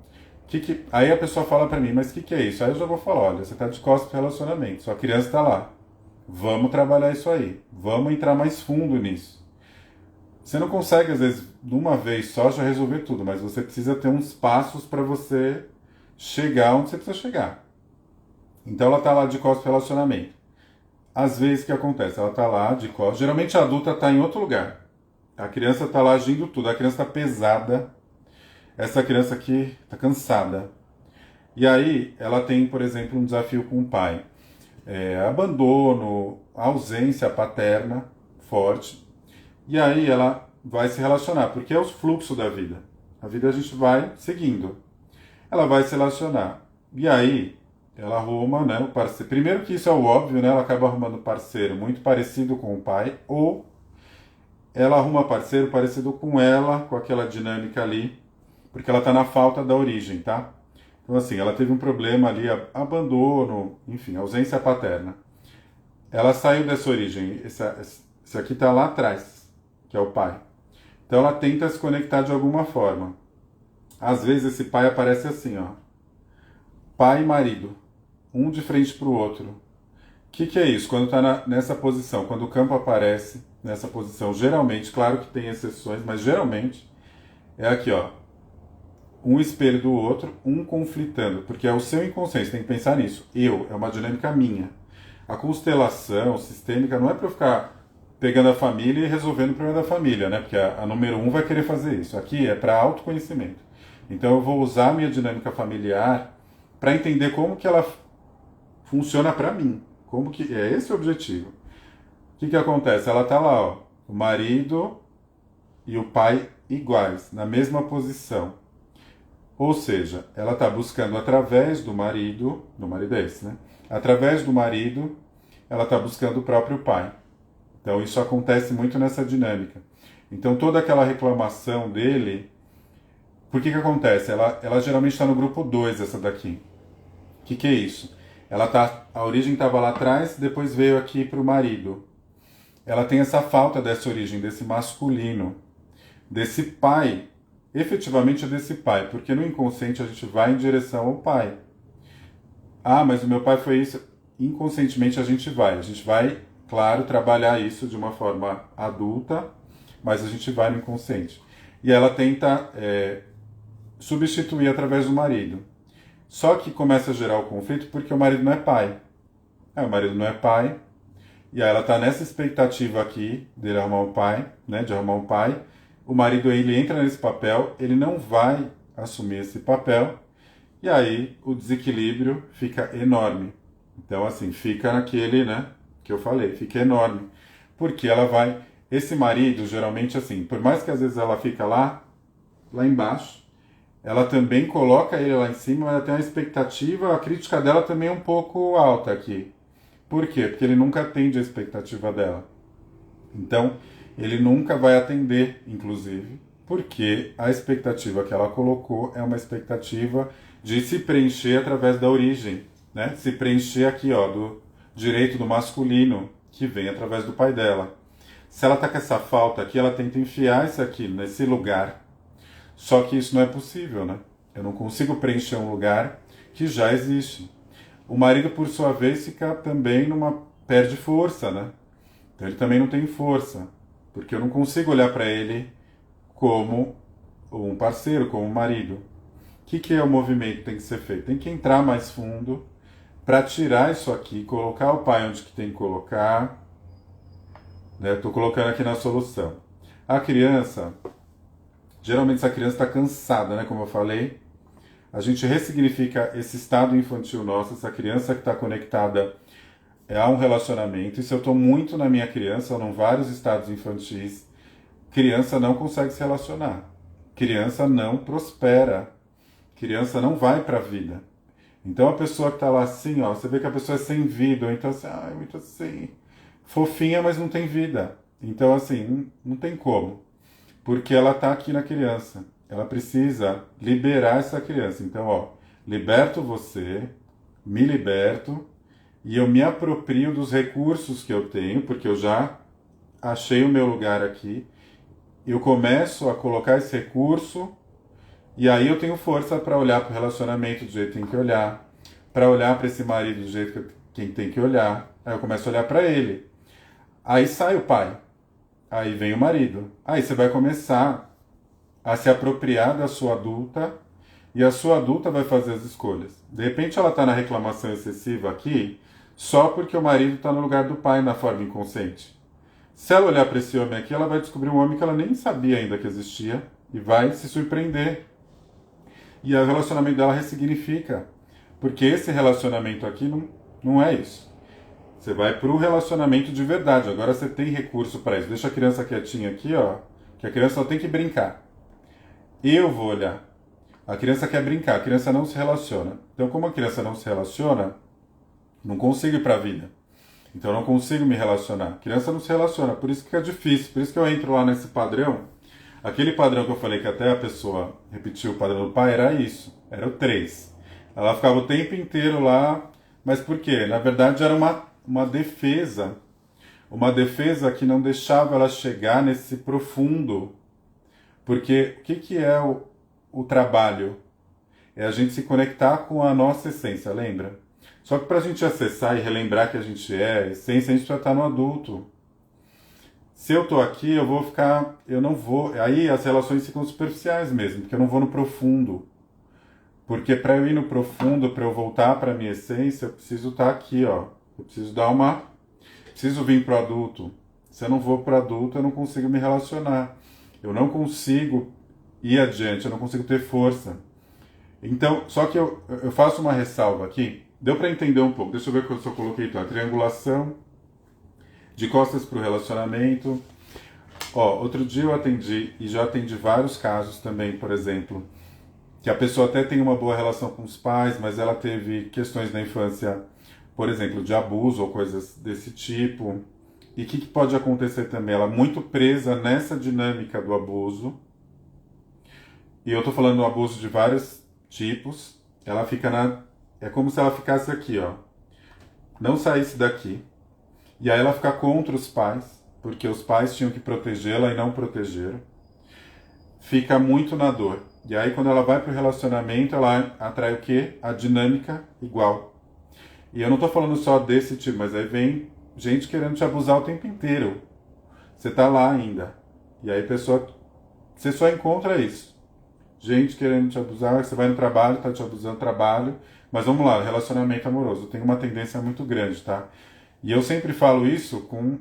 aí a pessoa fala para mim, mas o que é isso? Aí eu já vou falar, olha, você está de costas para o relacionamento, sua criança está lá. Vamos trabalhar isso aí. Vamos entrar mais fundo nisso. Você não consegue, às vezes, de uma vez só já resolver tudo, mas você precisa ter uns passos para você chegar onde você precisa chegar. Então ela está lá de costas para o relacionamento. Às vezes o que acontece? Ela está lá de costas. Geralmente a adulta está em outro lugar. A criança está lá agindo tudo. A criança está pesada. Essa criança aqui está cansada. E aí ela tem, por exemplo, um desafio com o pai. Abandono, ausência paterna forte. E aí ela vai se relacionar, porque é o fluxo da vida. A vida a gente vai seguindo. Ela vai se relacionar. E aí ela arruma, né, o parceiro. Primeiro que isso é o óbvio, né? Ela acaba arrumando um parceiro muito parecido com o pai, ou ela arruma parceiro parecido com ela, com aquela dinâmica ali, porque ela está na falta da origem, tá? Então assim, ela teve um problema ali, abandono, enfim, ausência paterna. Ela saiu dessa origem, esse aqui está lá atrás, que é o pai. Então ela tenta se conectar de alguma forma. Às vezes esse pai aparece assim, ó. Pai e marido, um de frente para o outro. O que é isso? Quando está nessa posição, quando o campo aparece nessa posição, geralmente, claro que tem exceções, mas geralmente é aqui, ó. Um espelho do outro, um conflitando, porque é o seu inconsciente, tem que pensar nisso. É uma dinâmica minha. A constelação sistêmica não é para eu ficar pegando a família e resolvendo o problema da família, né? Porque a número um vai querer fazer isso. Aqui é para autoconhecimento. Então eu vou usar a minha dinâmica familiar para entender como que ela funciona para mim. Como que é esse o objetivo. O que acontece? Ela tá lá, ó, o marido e o pai iguais, na mesma posição. Ou seja, ela está buscando através do marido é esse, né? Através do marido, ela está buscando o próprio pai. Então isso acontece muito nessa dinâmica. Então toda aquela reclamação dele, por que acontece? Ela geralmente está no grupo 2, essa daqui. O que é isso? A origem estava lá atrás, depois veio aqui para o marido. Ela tem essa falta dessa origem, desse masculino, desse pai, efetivamente é desse pai, porque no inconsciente a gente vai em direção ao pai. Ah, mas o meu pai foi isso. Inconscientemente a gente vai, claro, trabalhar isso de uma forma adulta, mas a gente vai no inconsciente. E ela tenta substituir através do marido. Só que começa a gerar o conflito porque o marido não é pai. O marido não é pai, e aí ela está nessa expectativa aqui dele arrumar um pai, né, de arrumar um pai. O marido ele entra nesse papel, ele não vai assumir esse papel, e aí o desequilíbrio fica enorme. Então assim, fica naquele, né, que eu falei, fica enorme. Porque ela vai, esse marido geralmente assim, por mais que às vezes ela fica lá embaixo, ela também coloca ele lá em cima, mas ela tem uma expectativa, a crítica dela também é um pouco alta aqui. Por quê? Porque ele nunca atende a expectativa dela. Então, ele nunca vai atender, inclusive, porque a expectativa que ela colocou é uma expectativa de se preencher através da origem, né? Se preencher aqui, ó, do direito do masculino, que vem através do pai dela. Se ela tá com essa falta aqui, ela tenta enfiar isso aqui, nesse lugar. Só que isso não é possível, né? Eu não consigo preencher um lugar que já existe. O marido, por sua vez, fica também perde força, né? Então ele também não tem força, porque eu não consigo olhar para ele como um parceiro, como um marido. O que é o movimento que tem que ser feito? Tem que entrar mais fundo para tirar isso aqui, colocar o pai onde que tem que colocar. Né? Estou colocando aqui na solução. A criança, geralmente essa criança está cansada, né? Como eu falei. A gente ressignifica esse estado infantil nosso, essa criança que está conectada a um relacionamento. E se eu estou muito na minha criança, ou em vários estados infantis, criança não consegue se relacionar. Criança não prospera. Criança não vai para a vida. Então a pessoa que está lá assim, ó, você vê que a pessoa é sem vida, ou então assim, é muito assim, fofinha, mas não tem vida. Então assim, não tem como. Porque ela está aqui na criança. Ela precisa liberar essa criança. Então, ó, liberto você, me liberto, e eu me aproprio dos recursos que eu tenho, porque eu já achei o meu lugar aqui. Eu começo a colocar esse recurso, e aí eu tenho força para olhar para o relacionamento do jeito que tem que olhar, para olhar para esse marido do jeito que quem tem que olhar. Aí eu começo a olhar para ele. Aí sai o pai. Aí vem o marido. Aí você vai começar a se apropriar da sua adulta, e a sua adulta vai fazer as escolhas. De repente ela está na reclamação excessiva aqui, só porque o marido está no lugar do pai na forma inconsciente. Se ela olhar para esse homem aqui, ela vai descobrir um homem que ela nem sabia ainda que existia, e vai se surpreender. E o relacionamento dela ressignifica, porque esse relacionamento aqui não é isso. Você vai para o relacionamento de verdade. Agora você tem recurso para isso. Deixa a criança quietinha aqui, ó, que a criança só tem que brincar. Eu vou olhar. A criança quer brincar, a criança não se relaciona. Então, como a criança não se relaciona, não consigo ir para a vida. Então, eu não consigo me relacionar. A criança não se relaciona, por isso que é difícil. Por isso que eu entro lá nesse padrão. Aquele padrão que eu falei que até a pessoa repetiu o padrão do pai, era isso. Era o 3. Ela ficava o tempo inteiro lá. Mas por quê? Na verdade, era uma defesa. Uma defesa que não deixava ela chegar nesse profundo. Porque o que é o trabalho? É a gente se conectar com a nossa essência, lembra? Só que para a gente acessar e relembrar que a gente é essência, a gente já está no adulto. Se eu estou aqui, eu não vou... Aí as relações ficam superficiais mesmo, porque eu não vou no profundo. Porque para eu ir no profundo, para eu voltar para a minha essência, eu preciso estar aqui, ó. Eu preciso preciso vir pro adulto. Se eu não vou para adulto, eu não consigo me relacionar. Eu não consigo ir adiante, eu não consigo ter força. Então, só que eu faço uma ressalva aqui. Deu para entender um pouco. Deixa eu ver se eu coloquei então. A triangulação, de costas para o relacionamento. Ó, outro dia eu atendi, e já atendi vários casos também, por exemplo, que a pessoa até tem uma boa relação com os pais, mas ela teve questões na infância, por exemplo, de abuso ou coisas desse tipo. E o que pode acontecer também? Ela é muito presa nessa dinâmica do abuso. E eu tô falando do abuso de vários tipos. Ela fica na... É como se ela ficasse aqui, ó. Não saísse daqui. E aí ela fica contra os pais, porque os pais tinham que protegê-la e não protegeram. Fica muito na dor. E aí quando ela vai pro relacionamento, ela atrai o quê? A dinâmica igual. E eu não tô falando só desse tipo, mas aí vem gente querendo te abusar o tempo inteiro. Você tá lá ainda. E aí pessoa... Você só encontra isso. Gente querendo te abusar, você vai no trabalho, tá te abusando no trabalho. Mas vamos lá, relacionamento amoroso. Tem uma tendência muito grande, tá? E eu sempre falo isso com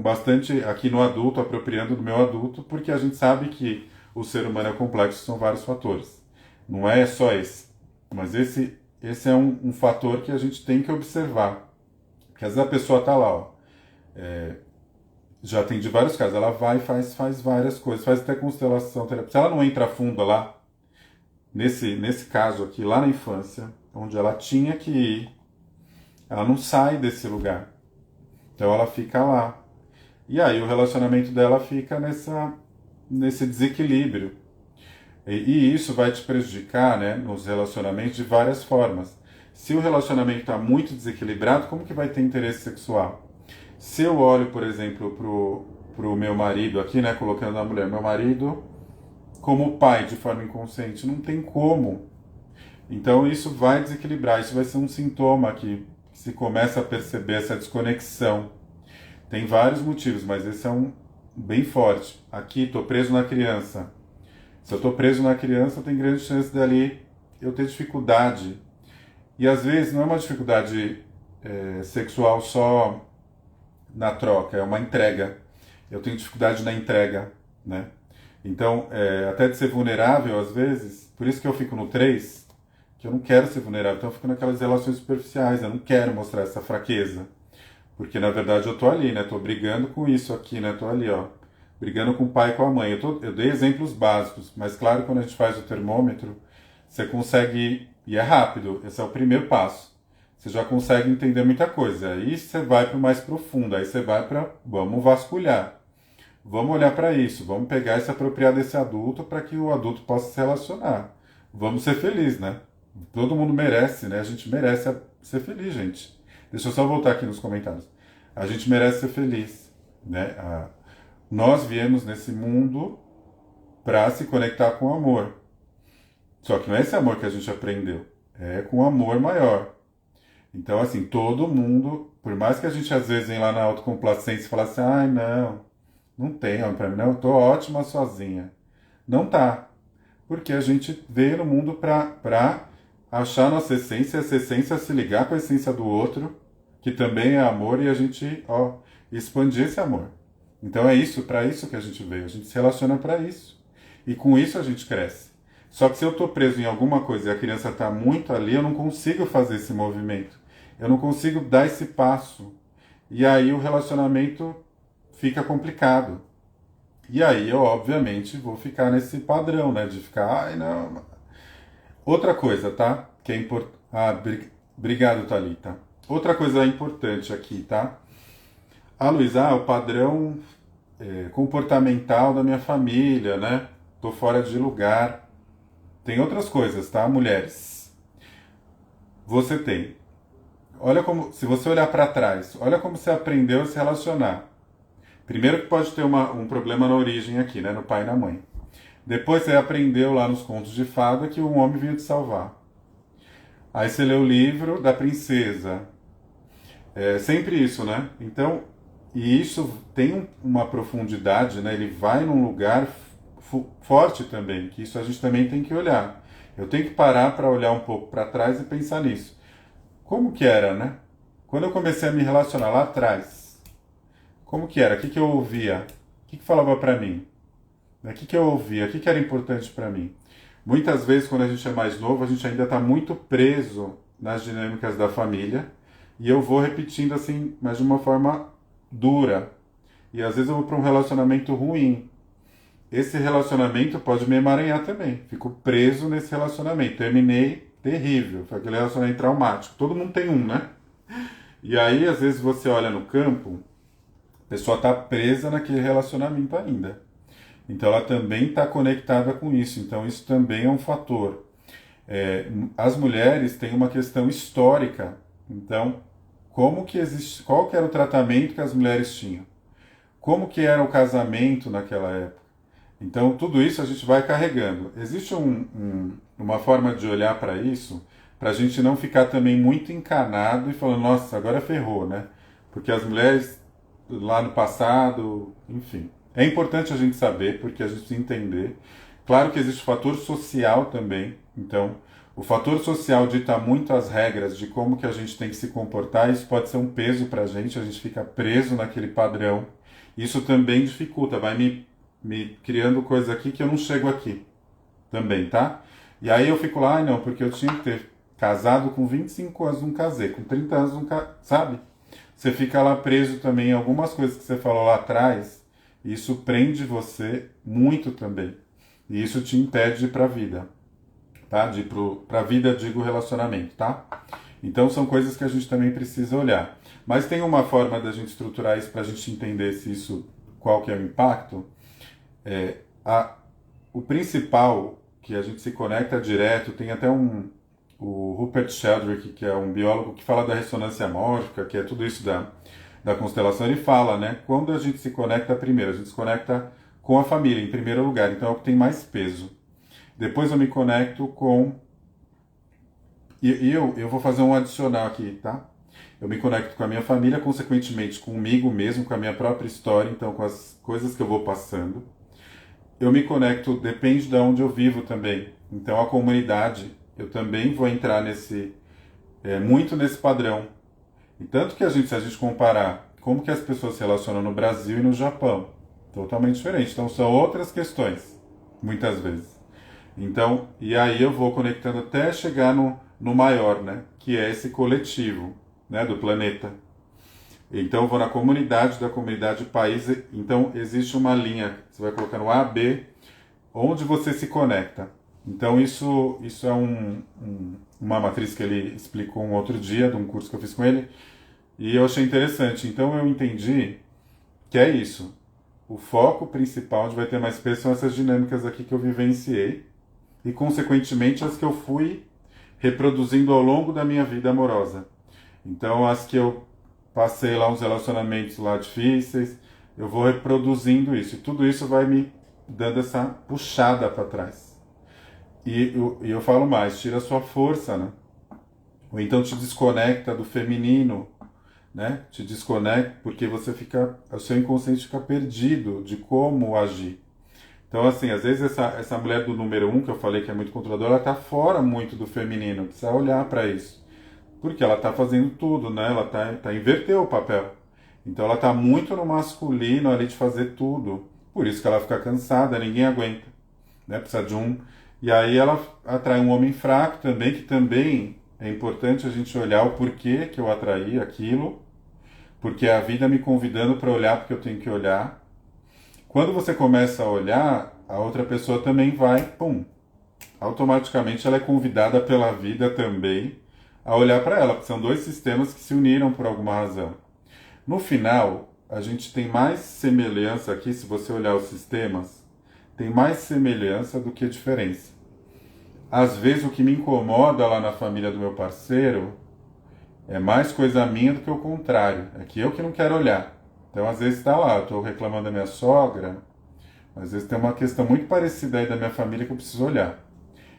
bastante, aqui no adulto, apropriando do meu adulto, porque a gente sabe que o ser humano é complexo, são vários fatores. Não é só esse. Mas esse é um fator que a gente tem que observar. Porque às vezes a pessoa tá lá, ó. Já tem de vários casos, ela vai e faz várias coisas, faz até constelação terapia. Se ela não entra a fundo lá, nesse caso aqui, lá na infância, onde ela tinha que ir, ela não sai desse lugar. Então ela fica lá. E aí o relacionamento dela fica nesse desequilíbrio. E isso vai te prejudicar, né, nos relacionamentos de várias formas. Se o relacionamento está muito desequilibrado, como que vai ter interesse sexual? Se eu olho, por exemplo, pro meu marido aqui, né, colocando a mulher, meu marido como pai de forma inconsciente, não tem como. Então isso vai desequilibrar, isso vai ser um sintoma que se começa a perceber essa desconexão. Tem vários motivos, mas esse é um bem forte. Aqui, estou preso na criança. Se eu estou preso na criança, tem grande chance dali eu ter dificuldade. E às vezes não é uma dificuldade sexual só na troca, é uma entrega. Eu tenho dificuldade na entrega, né? Então, até de ser vulnerável às vezes, por isso que eu fico no 3, que eu não quero ser vulnerável, então eu fico naquelas relações superficiais, eu não quero mostrar essa fraqueza. Porque na verdade eu tô ali, né? Tô brigando com isso aqui, né? Tô ali, ó. Brigando com o pai e com a mãe. Eu dei exemplos básicos, mas claro, quando a gente faz o termômetro, você consegue, e é rápido, esse é o primeiro passo. Você já consegue entender muita coisa. Aí você vai para o mais profundo, aí você vai para, vamos vasculhar. Vamos olhar para isso, vamos pegar e se apropriar desse adulto para que o adulto possa se relacionar. Vamos ser felizes, né? Todo mundo merece, né? A gente merece ser feliz, gente. Deixa eu só voltar aqui nos comentários. A gente merece ser feliz, né? Nós viemos nesse mundo para se conectar com o amor. Só que não é esse amor que a gente aprendeu, é com amor maior. Então, assim, todo mundo, por mais que a gente às vezes venha lá na autocomplacência e fale assim, ai, não tem homem pra mim, não, eu tô ótima sozinha. Não tá. Porque a gente veio no mundo pra achar a nossa essência, essa essência se ligar com a essência do outro, que também é amor, e a gente, ó, expandir esse amor. Então é isso, para isso que a gente veio, a gente se relaciona para isso. E com isso a gente cresce. Só que se eu estou preso em alguma coisa e a criança está muito ali, eu não consigo fazer esse movimento. Eu não consigo dar esse passo. E aí o relacionamento fica complicado. E aí eu, obviamente, vou ficar nesse padrão, né? De ficar, ai, não. Outra coisa, tá? Que é importante. Obrigado, Thalita. Outra coisa importante aqui, tá? Luísa, o padrão comportamental da minha família, né? Tô fora de lugar. Tem outras coisas, tá, mulheres? Você tem. Olha como, se você olhar para trás, olha como você aprendeu a se relacionar. Primeiro que pode ter um problema na origem aqui, né, no pai e na mãe. Depois você aprendeu lá nos contos de fada que um homem vinha te salvar. Aí você lê o livro da princesa. É sempre isso, né? Então, e isso tem uma profundidade, né? Ele vai num lugar forte também, que isso a gente também tem que olhar. Eu tenho que parar para olhar um pouco para trás e pensar nisso. Como que era, né? Quando eu comecei a me relacionar lá atrás, Como que era? O que que eu ouvia? O que que falava para mim? O que que eu ouvia? O que que era importante para mim? Muitas vezes, quando a gente é mais novo, a gente ainda está muito preso nas dinâmicas da família e eu vou repetindo assim, mas de uma forma dura. E às vezes eu vou para um relacionamento ruim. Esse relacionamento pode me emaranhar também. Fico preso nesse relacionamento. Terminei terrível. Foi aquele relacionamento traumático. Todo mundo tem um, né? E aí, às vezes, você olha no campo, a pessoa está presa naquele relacionamento ainda. Então, ela também está conectada com isso. Então, isso também é um fator. As mulheres têm uma questão histórica. Então, como que existe, qual que era o tratamento que as mulheres tinham? Como que era o casamento naquela época? Então, tudo isso a gente vai carregando. Existe uma forma de olhar para isso, para a gente não ficar também muito encanado e falando, nossa, agora ferrou, né? Porque as mulheres lá no passado, enfim. É importante a gente saber, porque a gente precisa entender. Claro que existe o fator social também. Então, o fator social dita muito as regras de como que a gente tem que se comportar. Isso pode ser um peso para a gente fica preso naquele padrão. Isso também dificulta, vai me criando coisa aqui que eu não chego aqui também, tá? E aí eu fico lá, não, porque eu tinha que ter casado com 25 anos, não casei, com 30 anos, não sabe? Você fica lá preso também em algumas coisas que você falou lá atrás, e isso prende você muito também. E isso te impede de ir pra vida, tá? De ir pra vida, digo relacionamento, tá? Então são coisas que a gente também precisa olhar. Mas tem uma forma da gente estruturar isso pra gente entender se isso, qual que é o impacto. O principal, que a gente se conecta direto, tem até o Rupert Sheldrake, que é um biólogo que fala da ressonância mórfica, que é tudo isso da constelação, ele fala, né? Quando a gente se conecta primeiro, a gente se conecta com a família, em primeiro lugar, então é o que tem mais peso. Depois eu me conecto com... E eu vou fazer um adicional aqui, tá? Eu me conecto com a minha família, consequentemente comigo mesmo, com a minha própria história, então com as coisas que eu vou passando. Eu me conecto, depende de onde eu vivo também. Então a comunidade, eu também vou entrar muito nesse padrão. E tanto que se a gente comparar como que as pessoas se relacionam no Brasil e no Japão, totalmente diferente. Então são outras questões, muitas vezes. Então, e aí eu vou conectando até chegar no maior, né? Que é esse coletivo, né? Do planeta. Então eu vou na comunidade, da comunidade país. Então existe uma linha, você vai colocar no A, B, onde você se conecta. Então isso é uma matriz que ele explicou um outro dia, de um curso que eu fiz com ele, e eu achei interessante. Então eu entendi que é isso. O foco principal onde vai ter mais peso são essas dinâmicas aqui que eu vivenciei e, consequentemente, as que eu fui reproduzindo ao longo da minha vida amorosa. Então, as que eu passei lá uns relacionamentos lá difíceis, eu vou reproduzindo isso. E tudo isso vai me dando essa puxada para trás. E eu falo mais, tira a sua força, né? Ou então te desconecta do feminino, né? Te desconecta porque o seu inconsciente fica perdido de como agir. Então, assim, às vezes essa mulher do número 1, que eu falei que é muito controladora, ela tá fora muito do feminino, precisa olhar para isso. Porque ela tá fazendo tudo, né? Ela tá inverteu o papel. Então ela tá muito no masculino ali de fazer tudo. Por isso que ela fica cansada, ninguém aguenta, né? Precisa de um. E aí ela atrai um homem fraco também, que também é importante a gente olhar o porquê que eu atraí aquilo, porque é a vida me convidando para olhar porque eu tenho que olhar. Quando você começa a olhar, a outra pessoa também vai, pum, automaticamente ela é convidada pela vida também a olhar para ela, porque são dois sistemas que se uniram por alguma razão. No final, a gente tem mais semelhança aqui, se você olhar os sistemas, tem mais semelhança do que diferença. Às vezes o que me incomoda lá na família do meu parceiro é mais coisa minha do que o contrário, é que eu que não quero olhar. Então, às vezes está lá, eu estou reclamando da minha sogra, às vezes tem uma questão muito parecida aí da minha família que eu preciso olhar.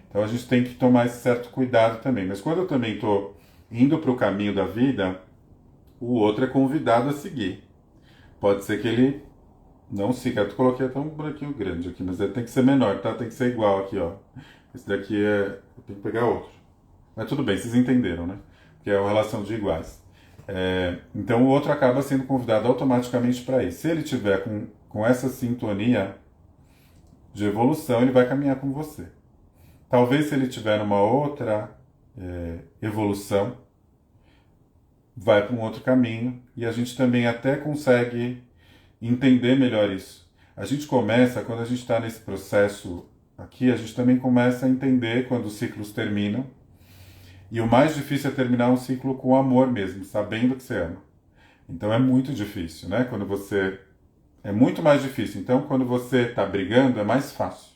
Então, a gente tem que tomar esse certo cuidado também. Mas quando eu também estou indo para o caminho da vida, o outro é convidado a seguir. Pode ser que ele não siga. Eu coloquei até um buraquinho grande aqui, mas ele tem que ser menor, tá? Tem que ser igual aqui, ó. Esse daqui eu tenho que pegar outro. Mas tudo bem, vocês entenderam, né? Que é uma relação de iguais. Então o outro acaba sendo convidado automaticamente para ir. Se ele tiver com essa sintonia de evolução, ele vai caminhar com você. Talvez se ele tiver numa outra evolução, vai para um outro caminho, e a gente também até consegue entender melhor isso. A gente começa, quando a gente está nesse processo aqui, a gente também começa a entender quando os ciclos terminam. E o mais difícil é terminar um ciclo com amor mesmo, sabendo que você ama. Então é muito difícil, né? Quando você... É muito mais difícil. Então quando você está brigando é mais fácil.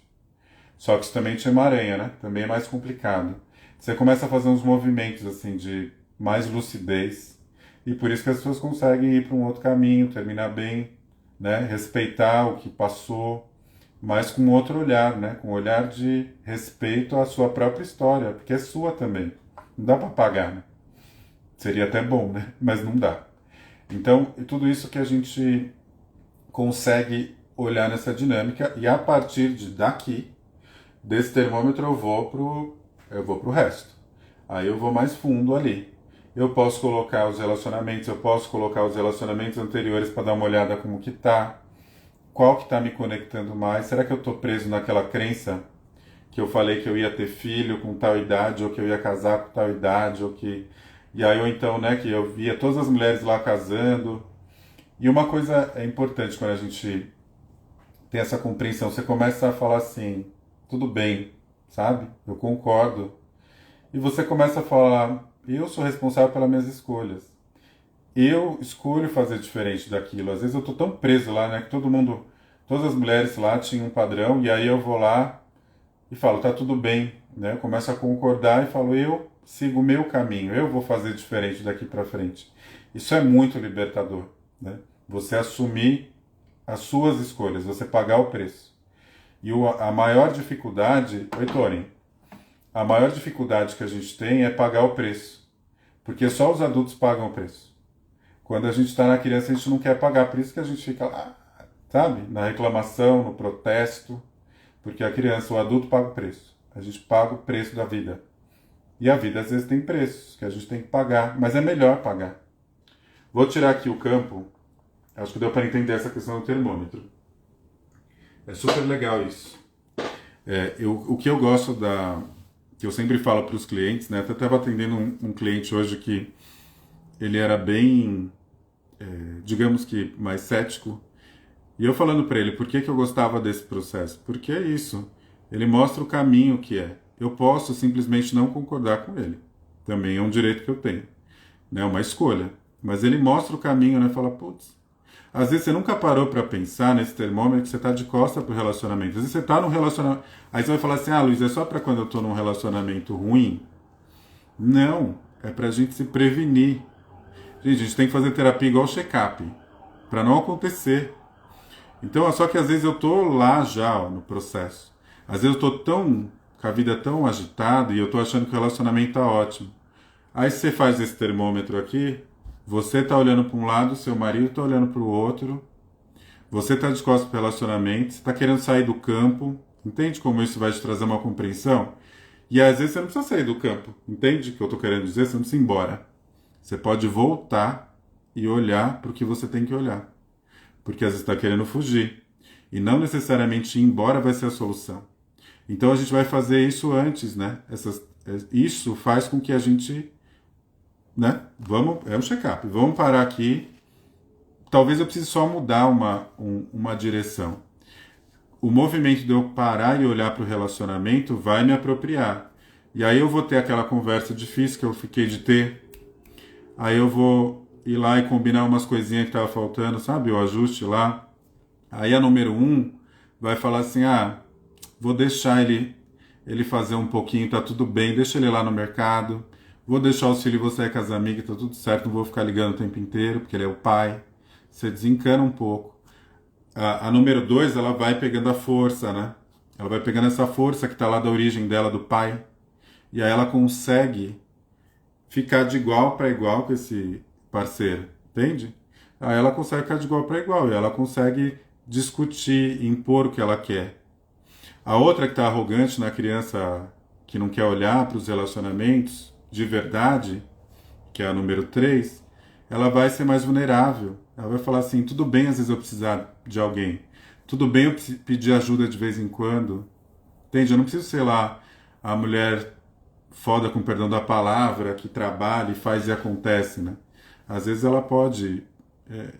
Só que isso também te emaranha, né? Também é mais complicado. Você começa a fazer uns movimentos assim de mais lucidez. E por isso que as pessoas conseguem ir para um outro caminho, terminar bem, né? Respeitar o que passou, mas com outro olhar, né? Com um olhar de respeito à sua própria história, porque é sua também. Não dá para apagar, né? Seria até bom, né? Mas não dá. Então, tudo isso que a gente consegue olhar nessa dinâmica, e a partir daqui, desse termômetro, eu vou pro resto. Aí eu vou mais fundo ali. Eu posso colocar os relacionamentos, eu posso colocar os relacionamentos anteriores para dar uma olhada como que tá, qual que tá me conectando mais. Será que eu tô preso naquela crença que eu falei que eu ia ter filho com tal idade, ou que eu ia casar com tal idade, ou que... E aí, ou então, né, que eu via todas as mulheres lá casando. E uma coisa é importante quando a gente tem essa compreensão, você começa a falar assim, tudo bem, sabe? Eu concordo. E você começa a falar, eu sou responsável pelas minhas escolhas. Eu escolho fazer diferente daquilo. Às vezes eu tô tão preso lá, né, que todo mundo, todas as mulheres lá tinham um padrão, e aí eu vou lá e falo, tá tudo bem, né? Eu começo a concordar e falo, eu sigo o meu caminho, eu vou fazer diferente daqui para frente. Isso é muito libertador, né? Você assumir as suas escolhas, você pagar o preço. E a maior dificuldade, oi Tony, a maior dificuldade que a gente tem é pagar o preço, porque só os adultos pagam o preço. Quando a gente está na criança, a gente não quer pagar, por isso que a gente fica lá, sabe? Na reclamação, no protesto. Porque a criança, o adulto paga o preço. A gente paga o preço da vida. E a vida às vezes tem preços que a gente tem que pagar, mas é melhor pagar. Vou tirar aqui o campo. Acho que deu para entender essa questão do termômetro. É super legal isso. O que eu gosto que eu sempre falo para os clientes, né? Até estava atendendo um cliente hoje que ele era bem, digamos que mais cético. E eu falando para ele, por que eu gostava desse processo? Porque é isso. Ele mostra o caminho que é. Eu posso simplesmente não concordar com ele. Também é um direito que eu tenho. Né? Uma escolha. Mas ele mostra o caminho, né? Fala, putz. Às vezes você nunca parou para pensar nesse termômetro que você tá de costa pro relacionamento. Às vezes você tá num relacionamento... Aí você vai falar assim, Luiz, é só para quando eu tô num relacionamento ruim? Não. É pra gente se prevenir. Gente, a gente tem que fazer terapia igual check-up. Para não acontecer. Então, só que às vezes eu tô lá já, ó, no processo. Às vezes eu tô com a vida tão agitada e eu tô achando que o relacionamento tá ótimo. Aí você faz esse termômetro aqui, você tá olhando para um lado, seu marido tá olhando para o outro, você tá de costas pro relacionamento, você tá querendo sair do campo, entende como isso vai te trazer uma compreensão? E às vezes você não precisa sair do campo, entende o que eu tô querendo dizer? Você não precisa ir embora. Você pode voltar e olhar para o que você tem que olhar. Porque às vezes está querendo fugir. E não necessariamente ir embora vai ser a solução. Então a gente vai fazer isso antes, né? Isso faz com que a gente, né? É um check-up. Vamos parar aqui. Talvez eu precise só mudar uma direção. O movimento de eu parar e olhar para o relacionamento vai me apropriar. E aí eu vou ter aquela conversa difícil que eu fiquei de ter. Aí eu vou ir lá e combinar umas coisinhas que tava faltando, sabe? O ajuste lá. Aí a número 1 vai falar assim, vou deixar ele fazer um pouquinho, tá tudo bem, deixa ele lá no mercado. Vou deixar os filhos você com as amigas, tá tudo certo, não vou ficar ligando o tempo inteiro, porque ele é o pai. Você desencana um pouco. A número 2, ela vai pegando a força, né? Ela vai pegando essa força que tá lá da origem dela, do pai. E aí ela consegue ficar de igual para igual com esse parceiro, entende? Aí ela consegue ficar de igual para igual, e ela consegue discutir, impor o que ela quer. A outra que está arrogante na criança que não quer olhar para os relacionamentos de verdade, que é a número 3, ela vai ser mais vulnerável. Ela vai falar assim, tudo bem às vezes eu precisar de alguém. Tudo bem eu pedir ajuda de vez em quando. Entende? Eu não preciso ser lá a mulher foda, com perdão da palavra, que trabalha e faz e acontece, né? Às vezes ela pode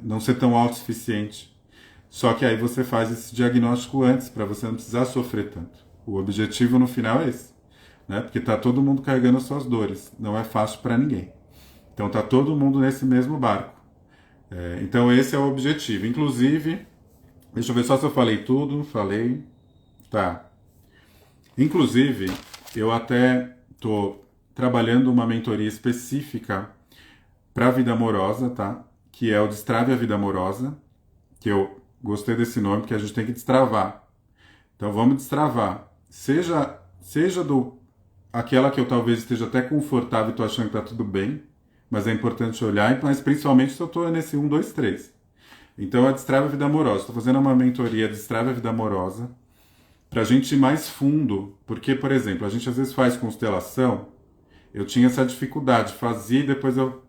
não ser tão autossuficiente. Só que aí você faz esse diagnóstico antes, para você não precisar sofrer tanto. O objetivo no final é esse, né? Porque tá todo mundo carregando as suas dores. Não é fácil para ninguém. Então tá todo mundo nesse mesmo barco. Então esse é o objetivo. Inclusive, deixa eu ver só se eu falei tudo. Falei. Tá. Inclusive, eu até estou trabalhando uma mentoria específica para a vida amorosa, tá? Que é o Destrave a Vida Amorosa, que eu gostei desse nome, porque a gente tem que destravar. Então vamos destravar. Seja do aquela que eu talvez esteja até confortável e estou achando que está tudo bem, mas é importante olhar, mas principalmente se eu estou nesse 1, 2, 3. Então é Destrave a Vida Amorosa. Estou fazendo uma mentoria Destrave a Vida Amorosa, para a gente ir mais fundo, porque, por exemplo, a gente às vezes faz constelação, eu tinha essa dificuldade, fazia e depois o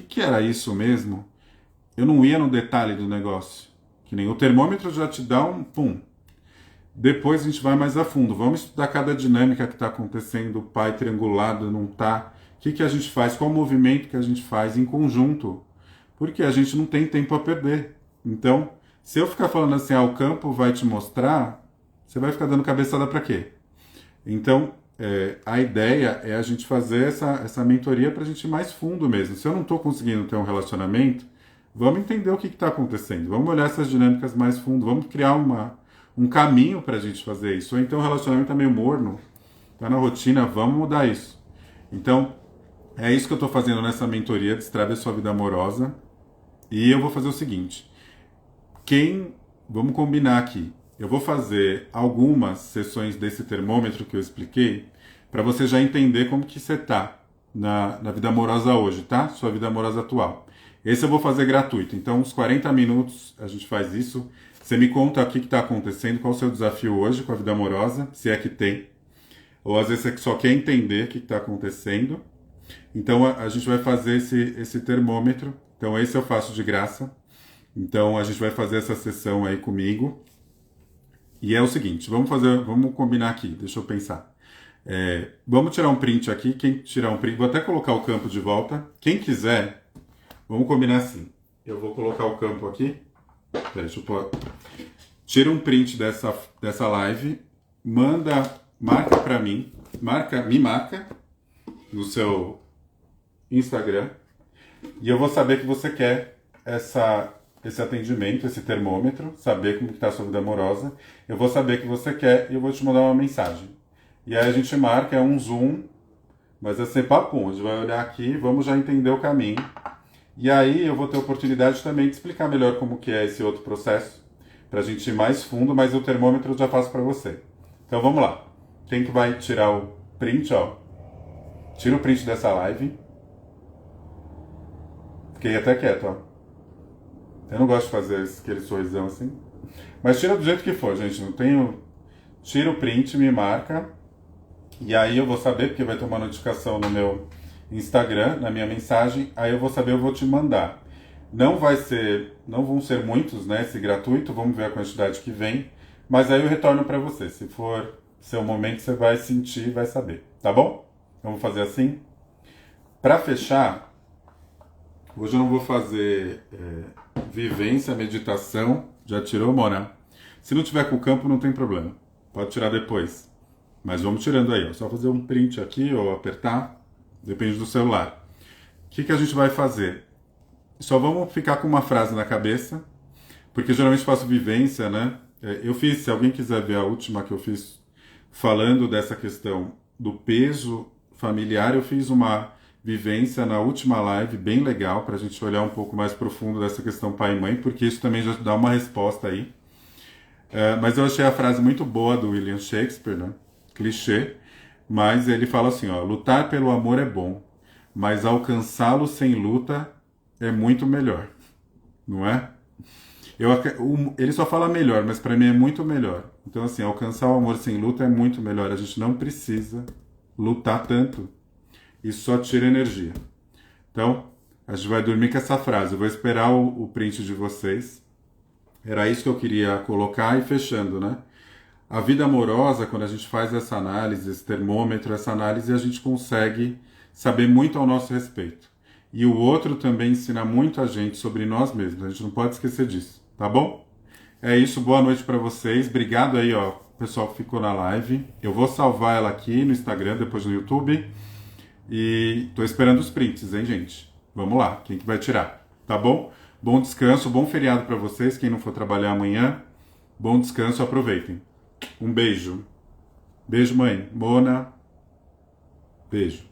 que era isso mesmo? Eu não ia no detalhe do negócio, que nem o termômetro já te dá um pum. Depois a gente vai mais a fundo, vamos estudar cada dinâmica que está acontecendo, o pai triangulado, não tá, o que a gente faz, qual o movimento que a gente faz em conjunto, porque a gente não tem tempo a perder. Então, se eu ficar falando assim, o campo vai te mostrar, você vai ficar dando cabeçada para quê? Então, a ideia é a gente fazer essa mentoria para a gente ir mais fundo mesmo. Se eu não estou conseguindo ter um relacionamento, vamos entender o que está acontecendo. Vamos olhar essas dinâmicas mais fundo. Vamos criar um caminho para a gente fazer isso. Ou então o relacionamento está meio morno, está na rotina, vamos mudar isso. Então, é isso que eu estou fazendo nessa mentoria, Destrave a Sua Vida Amorosa. E eu vou fazer o seguinte. Vamos combinar aqui. Eu vou fazer algumas sessões desse termômetro que eu expliquei para você já entender como que você está na vida amorosa hoje, tá? Sua vida amorosa atual. Esse eu vou fazer gratuito. Então, uns 40 minutos a gente faz isso. Você me conta o que está acontecendo, qual é o seu desafio hoje com a vida amorosa, se é que tem. Ou às vezes você só quer entender o que está acontecendo. Então, a gente vai fazer esse termômetro. Então, esse eu faço de graça. Então, a gente vai fazer essa sessão aí comigo. E é o seguinte, vamos combinar aqui, deixa eu pensar. Vamos tirar um print aqui, quem tirar um print, vou até colocar o campo de volta. Quem quiser, vamos combinar assim. Eu vou colocar o campo aqui. Deixa eu pôr. Tira um print dessa live, marca pra mim, me marca no seu Instagram, e eu vou saber que você quer esse atendimento, esse termômetro, saber como está a sua vida amorosa. Eu vou saber que você quer e eu vou te mandar uma mensagem. E aí a gente marca, é um Zoom, mas é sem papo, a gente vai olhar aqui, vamos já entender o caminho. E aí eu vou ter a oportunidade também de explicar melhor como que é esse outro processo, para a gente ir mais fundo, mas o termômetro eu já faço para você. Então vamos lá. Quem que vai tirar o print, ó? Tira o print dessa live. Fiquei até quieto, ó. Eu não gosto de fazer aquele sorrisão assim. Mas tira do jeito que for, gente. Não tenho... Tira o print, me marca. E aí eu vou saber, porque vai ter uma notificação no meu Instagram, na minha mensagem. Aí eu vou saber, eu vou te mandar. Não vão ser muitos, né? Esse gratuito. Vamos ver a quantidade que vem. Mas aí eu retorno para você. Se for seu momento, você vai sentir e vai saber. Tá bom? Vamos fazer assim? Para fechar... Hoje eu não vou fazer vivência, meditação. Já tirou, Mona? Se não tiver com o campo, não tem problema. Pode tirar depois. Mas vamos tirando aí. Ó. Só fazer um print aqui ou apertar. Depende do celular. O que a gente vai fazer? Só vamos ficar com uma frase na cabeça. Porque geralmente faço vivência, né? Eu fiz, se alguém quiser ver a última que eu fiz falando dessa questão do peso familiar, eu fiz uma vivência na última live, bem legal, para a gente olhar um pouco mais profundo dessa questão pai e mãe, porque isso também já dá uma resposta aí. Mas eu achei a frase muito boa do William Shakespeare, né? Clichê, mas ele fala assim, ó, lutar pelo amor é bom, mas alcançá-lo sem luta é muito melhor, não é? Ele só fala melhor, mas para mim é muito melhor. Então assim, alcançar o amor sem luta é muito melhor, a gente não precisa lutar tanto. Isso só tira energia. Então, A gente vai dormir com essa frase. Eu vou esperar o print de vocês. Era isso que eu queria colocar e fechando, né? A vida amorosa, quando a gente faz essa análise, esse termômetro, essa análise, a gente consegue saber muito ao nosso respeito. E o outro também ensina muito a gente sobre nós mesmos. A gente não pode esquecer disso, tá bom? É isso, boa noite para vocês. Obrigado aí, ó, pessoal que ficou na live. Eu vou salvar ela aqui no Instagram, depois no YouTube. E tô esperando os prints, hein, gente? Vamos lá, quem que vai tirar, tá bom? Bom descanso, bom feriado para vocês, quem não for trabalhar amanhã. Bom descanso, aproveitem. Um beijo. Beijo, mãe. Mona. Beijo.